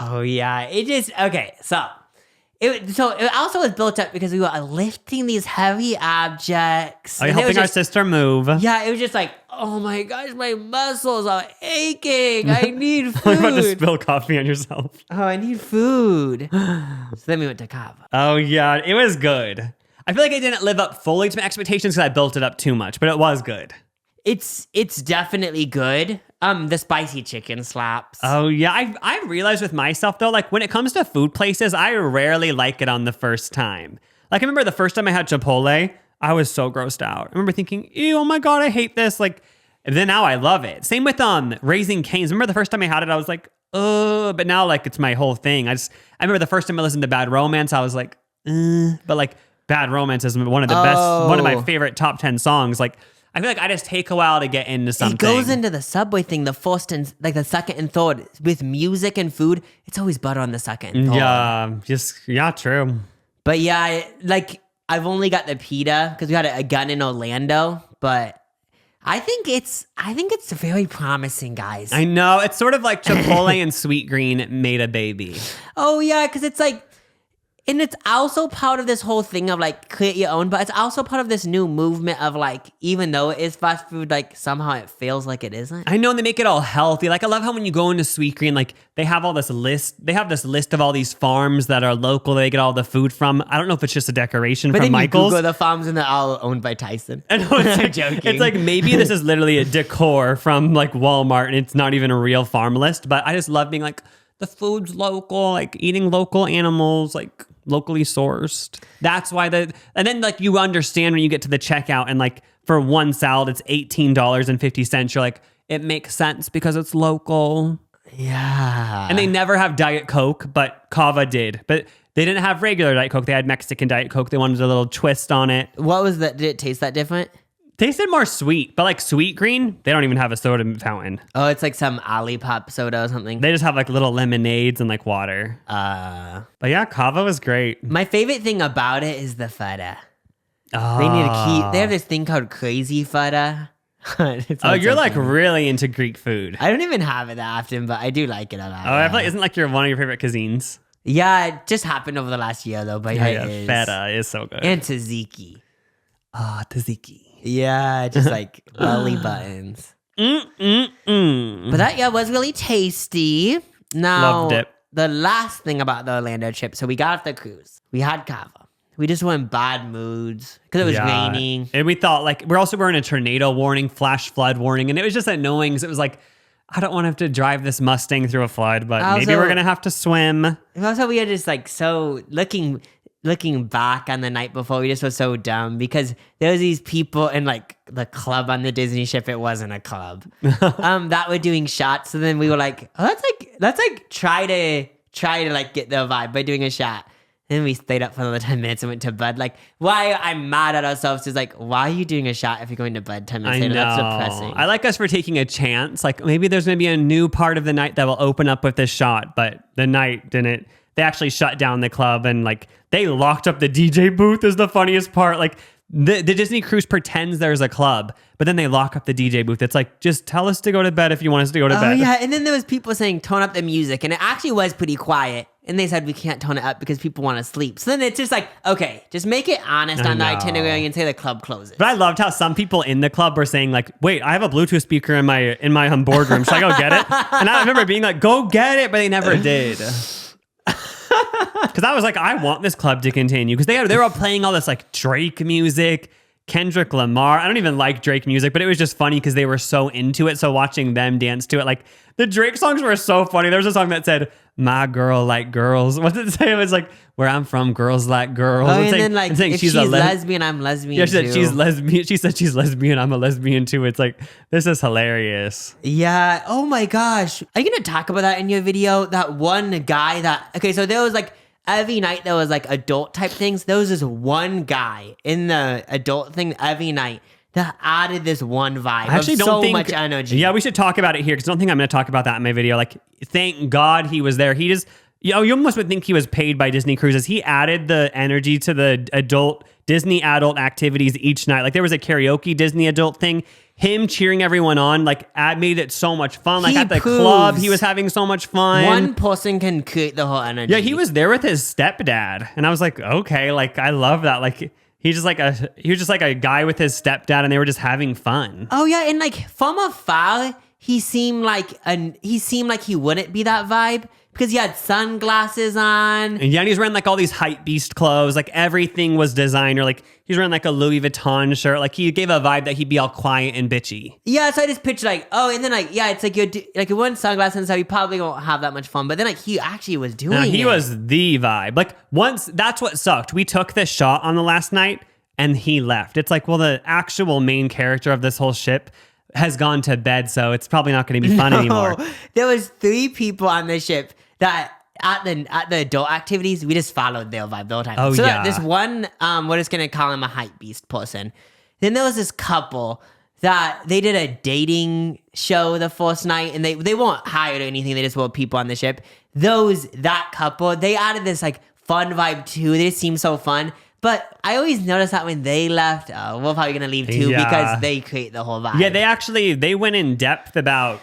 Oh yeah, okay. So it also was built up because we were lifting these heavy objects. Like helping our sister move. Yeah, it was just like, oh my gosh, my muscles are aching. I need food. I'm about to spill coffee on yourself. Oh, I need food. So then we went to Kava. Oh yeah, it was good. I feel like I didn't live up fully to my expectations because I built it up too much, but it was good. It's definitely good. The spicy chicken slaps. Oh yeah, I realized with myself though, like when it comes to food places, I rarely like it on the first time. Like I remember the first time I had Chipotle, I was so grossed out. I remember thinking, ew, oh my God, I hate this. Like, and then now I love it. Same with Raising Cane's. Remember the first time I had it, I was like, but now like it's my whole thing. I remember the first time I listened to Bad Romance, I was like, but like Bad Romance is one of the best, one of my favorite top 10 songs. Like, I feel like I just take a while to get into something. It goes into the Subway thing, the first and like the second and third. With music and food, it's always better on the second and third. Yeah, true. But yeah, like I've only got the pita because we had a gun in Orlando, but I think it's very promising, guys. I know. It's sort of like Chipotle and Sweet Green made a baby. Oh yeah, because it's like, and it's also part of this whole thing of like create your own, but it's also part of this new movement of like, even though it is fast food, like somehow it feels like it isn't. I know, and they make it all healthy. Like I love how when you go into Sweet Green, like they have this list of all these farms that are local that they get all the food from. I don't know if it's just a decoration from Michael's. But then you Google the farms and they're all owned by Tyson. I know, it's joking. It's like maybe this is literally a decor from like Walmart and it's not even a real farm list, but I just love being like, the food's local, like eating local animals, like locally sourced. That's why and then like you understand when you get to the checkout and like for one salad, it's $18.50. You're like, it makes sense because it's local. Yeah. And they never have Diet Coke, but Kava did. But they didn't have regular Diet Coke. They had Mexican Diet Coke. They wanted a little twist on it. What was that? Did it taste that different? Tasted more sweet, but like Sweet Green, they don't even have a soda fountain. Oh, it's like some Olipop soda or something. They just have like little lemonades and like water. But yeah, Kava was great. My favorite thing about it is the feta. Oh. They need to keep. They have this thing called Crazy Feta. You're like really into Greek food. I don't even have it that often, but I do like it a lot. I feel like isn't like one of your favorite cuisines? Yeah, it just happened over the last year though. But yeah, it is. Feta is so good. And tzatziki. Tzatziki. Yeah, just like belly buttons. But that was really tasty. Now, Loved it. The last thing about the Orlando trip, so we got off the cruise. We had kava. We just were in bad moods because it was raining. And we thought like, we're in a tornado warning, flash flood warning. And it was just annoying because it was like, I don't want to have to drive this Mustang through a flood, but maybe we're going to have to swim. Also, we were just like so looking back on the night before, we just were so dumb because there was these people in like the club on the Disney ship. It wasn't a club that were doing shots. So then we were like, oh, let's try to like get the vibe by doing a shot. And we stayed up for another 10 minutes and went to bed. Like, why I'm mad at ourselves is like, why are you doing a shot if you're going to bed 10 minutes later? That's depressing. I like us for taking a chance. Like maybe there's going to be a new part of the night that will open up with this shot, but the night didn't. They actually shut down the club and like they locked up the DJ booth is the funniest part. Like the Disney cruise pretends there's a club, but then they lock up the DJ booth. It's like, just tell us to go to bed if you want us to go to bed. Oh yeah, and then there was people saying tone up the music, and it actually was pretty quiet. And they said we can't tone it up because people want to sleep. So then it's just like, okay, just make it honest on the itinerary and say the club closes. But I loved how some people in the club were saying like, wait, I have a Bluetooth speaker in my boardroom. Should I go get it? And I remember being like, go get it, but they never did. Because I was like, I want this club to continue. Because they were all playing all this like Drake music, Kendrick Lamar. I don't even like Drake music, but it was just funny because they were so into it. So watching them dance to it, like the Drake songs were so funny. There was a song that said, "My girl like girls." What did it say? It was like, "Where I'm from, girls like girls." Oh, and then like, if she's lesbian, I'm lesbian. Yeah, she said too. she's lesbian. She said she's lesbian. I'm a lesbian too. It's like, this is hilarious. Yeah. Oh my gosh. Are you gonna talk about that in your video? That one guy so there was like every night there was like adult type things. There was this one guy in the adult thing every night that added this one vibe. I actually don't think much energy. Yeah, we should talk about it here because I don't think I'm going to talk about that in my video. Like, thank God he was there. He just, you almost would think he was paid by Disney Cruises. He added the energy to the Disney adult activities each night. Like there was a karaoke Disney adult thing. Him cheering everyone on, like, made it so much fun. Like at the club, he was having so much fun. One person can create the whole energy. Yeah, he was there with his stepdad, and I was like, okay, like I love that. Like he was just like a guy with his stepdad, and they were just having fun. Oh yeah, and like from afar, he seemed like he wouldn't be that vibe. Because he had sunglasses on. And yeah, he's wearing like all these hype beast clothes. Like everything was designer. Like he's wearing like a Louis Vuitton shirt. Like he gave a vibe that he'd be all quiet and bitchy. Yeah, so I just pictured like, oh, and then like, yeah, it's like you're wearing sunglasses and so you probably won't have that much fun. But then like he actually was doing it. He was the vibe. Like once, that's what sucked. We took this shot on the last night and he left. It's like, well, the actual main character of this whole ship has gone to bed, so it's probably not going to be fun anymore. There was 3 people on the ship that at the adult activities, we just followed their vibe the whole time. Oh, so yeah. this one, we're just gonna call him a hype beast person. Then there was this couple that they did a dating show the first night, and they weren't hired or anything. They just were people on the ship. That couple, they added this like fun vibe too. They just seemed so fun. But I always noticed that when they left, we're probably gonna leave too because they create the whole vibe. Yeah, they went in depth about.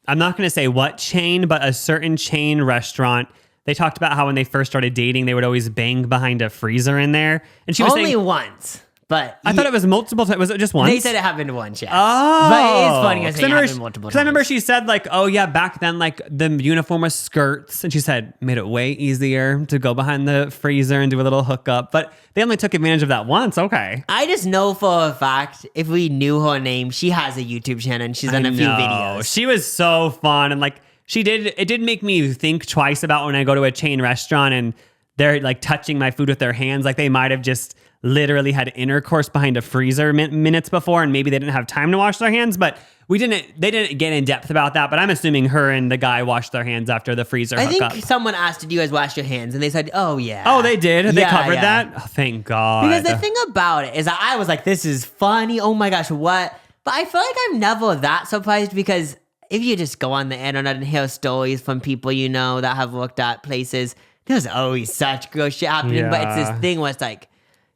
I'm not going to say what chain, but a certain chain restaurant. They talked about how when they first started dating, they would always bang behind a freezer in there. And she was only saying, once, but I thought it was multiple times. Was it just once? They said it happened once, yeah. Oh, but it is funny because it happened multiple times. Because I remember she said like, oh yeah, back then like the uniform was skirts, and she said made it way easier to go behind the freezer and do a little hookup. But they only took advantage of that once. Okay. I just know for a fact if we knew her name, she has a YouTube channel and she's done a few videos. She was so fun, and like it did make me think twice about when I go to a chain restaurant and they're like touching my food with their hands. Like they might have just literally had intercourse behind a freezer minutes before, and maybe they didn't have time to wash their hands, but they didn't get in depth about that, but I'm assuming her and the guy washed their hands after the freezer hookup. I think someone asked, did you guys wash your hands? And they said, oh yeah. Oh, they did? They covered that? Oh, thank God. Because the thing about it is that I was like, this is funny. Oh my gosh, what? But I feel like I'm never that surprised, because if you just go on the internet and hear stories from people you know that have worked at places, there's always such gross shit happening. But it's this thing where it's like,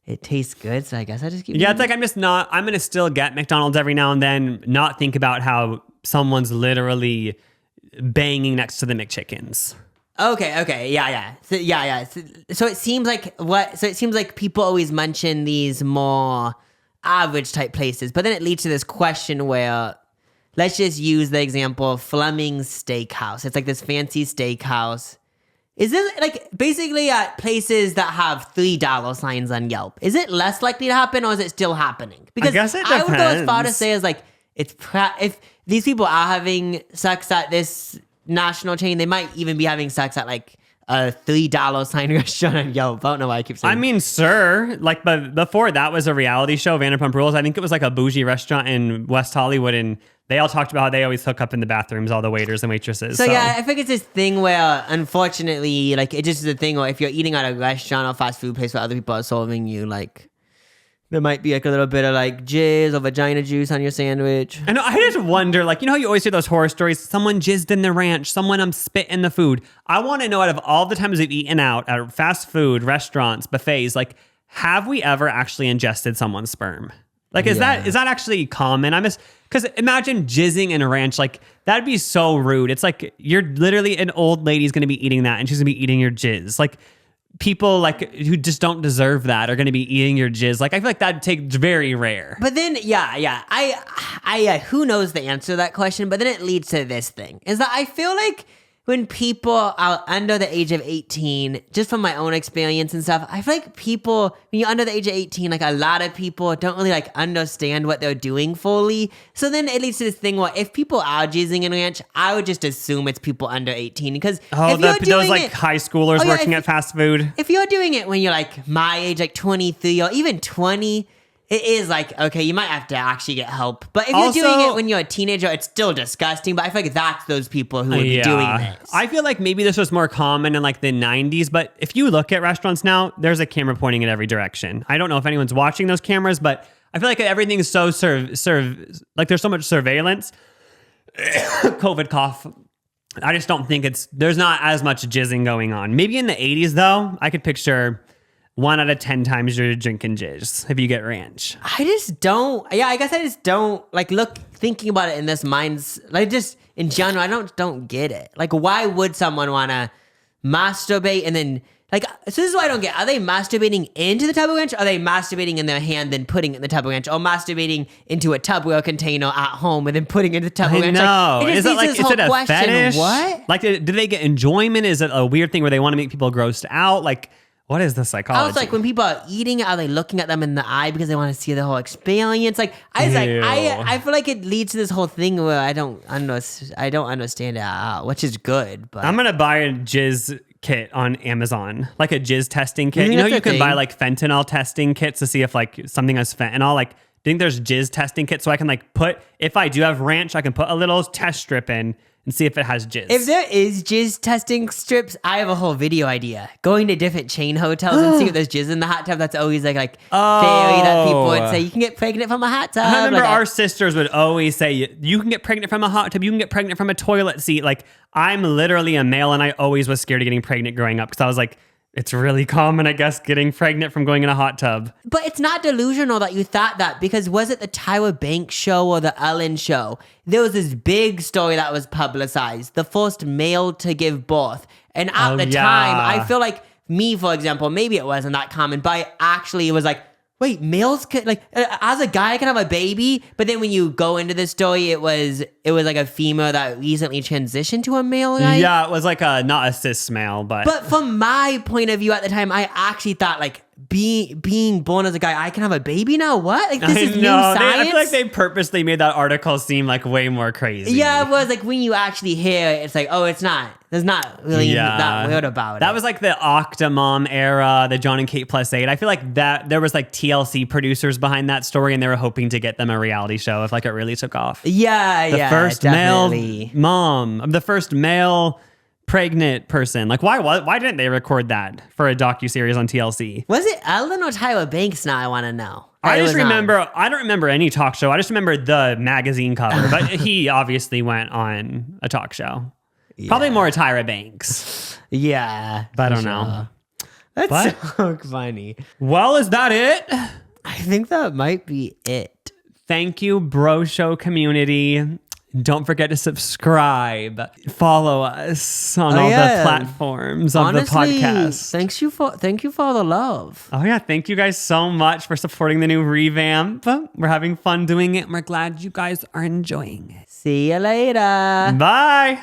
it tastes good, so I guess I just keep it's like I'm going to still get McDonald's every now and then, not think about how someone's literally banging next to the McChickens. Okay, yeah. So it seems like people always mention these more average type places, but then it leads to this question where, let's just use the example of Fleming's Steakhouse. It's like this fancy steakhouse. Is this like basically at places that have $3 signs on Yelp? Is it less likely to happen, or is it still happening? Because I guess it depends. I would go as far to say as like if these people are having sex at this national chain, they might even be having sex at like a $3 sign restaurant on Yelp. I don't know why I keep saying. I mean, sir, like, but before that was a reality show, Vanderpump Rules. I think it was like a bougie restaurant in West Hollywood, and they all talked about how they always hook up in the bathrooms, all the waiters and waitresses. So yeah, I think it's this thing where, unfortunately, like it just is a thing where if you're eating at a restaurant or fast food place where other people are serving you, like there might be like a little bit of like jizz or vagina juice on your sandwich. And I just wonder, like, you know how you always hear those horror stories? Someone jizzed in the ranch, someone spit in the food. I want to know, out of all the times we've eaten out at fast food, restaurants, buffets, like, have we ever actually ingested someone's sperm? Like, is that actually common? Because imagine jizzing in a ranch. Like, that'd be so rude. It's like you're literally, an old lady's going to be eating that and she's going to be eating your jizz. Like, people like who just don't deserve that are going to be eating your jizz. Like, I feel like that'd take very rare. But then, I who knows the answer to that question? But then it leads to this thing: is that I feel like when people are under the age of 18, just from my own experience and stuff, I feel like people, when you're under the age of 18, like a lot of people don't really like understand what they're doing fully. So then it leads to this thing where if people are jizzing in ranch, I would just assume it's people under 18. Because those like high schoolers working at fast food. If you're doing it when you're like my age, like 23 or even 20, it is like, okay, you might have to actually get help. But if you're doing it when you're a teenager, it's still disgusting. But I feel like that's those people who would be doing this. I feel like maybe this was more common in like the 90s. But if you look at restaurants now, there's a camera pointing in every direction. I don't know if anyone's watching those cameras, but I feel like everything's so like there's so much surveillance. COVID cough. I just don't think there's not as much jizzing going on. Maybe in the 80s, though, I could picture 1 out of 10 times you're drinking jizz if you get ranch. I just don't. Yeah, I guess I just don't like thinking about it in this mind's like just in general. I don't get it. Like, why would someone want to masturbate and then like? So this is what I don't get. Are they masturbating into the Tupperware ranch? Or are they masturbating in their hand then putting it in the Tupperware ranch, or masturbating into a Tupperware container at home and then putting it in the Tupperware ranch? No, like, is it a fetish? What? Like, do they get enjoyment? Is it a weird thing where they want to make people grossed out? Like, what is the psychology? I was like, when people are eating it, are they looking at them in the eye because they want to see the whole experience? Like, I feel like it leads to this whole thing where I don't understand it at all, which is good. But I'm gonna buy a jizz kit on Amazon, like a jizz testing kit. You know, you can buy like fentanyl testing kits to see if like something has fentanyl. Like, do you think there's jizz testing kits so I can like if I do have ranch, I can put a little test strip in and see if it has jizz. If there is jizz testing strips, I have a whole video idea. Going to different chain hotels and seeing if there's jizz in the hot tub. That's always like theory that people would say, you can get pregnant from a hot tub. I remember our sisters would always say, you can get pregnant from a hot tub, you can get pregnant from a toilet seat. Like, I'm literally a male and I always was scared of getting pregnant growing up because I was like, it's really common, I guess, getting pregnant from going in a hot tub. But it's not delusional that you thought that, because was it the Tyra Banks show or the Ellen show? There was this big story that was publicized, the first male to give birth. And at the time, I feel like me, for example, maybe it wasn't that common, but it was like, wait, males can, like, as a guy, I can have a baby? But then when you go into the story, it was like a female that recently transitioned to a male guy. Yeah, it was like not a cis male, but... But from my point of view at the time, I actually thought, like, being born as a guy, I can have a baby now. What? Like, this is new science. I feel like they purposely made that article seem like way more crazy. Yeah, it was like when you actually hear it, it's like, oh, it's not. There's not really that weird about it. That was like the Octomom era, the John and Kate +8. I feel like that there was like TLC producers behind that story, and they were hoping to get them a reality show if like it really took off. The first definitely. male mom, the first male pregnant person. Like, why didn't they record that for a docuseries on TLC? Was it Ellen or Tyra Banks? Now I want to know. I don't remember any talk show. I just remember the magazine cover, but he obviously went on a talk show. Yeah. Probably more Tyra Banks. Yeah. But I don't know. That's so funny. Well, is that it? I think that might be it. Thank you, Bro Show community. Don't forget to subscribe. Follow us on all the platforms of the podcast. Thank you for the love. Oh yeah, thank you guys so much for supporting the new revamp. We're having fun doing it, and we're glad you guys are enjoying it. See you later. Bye.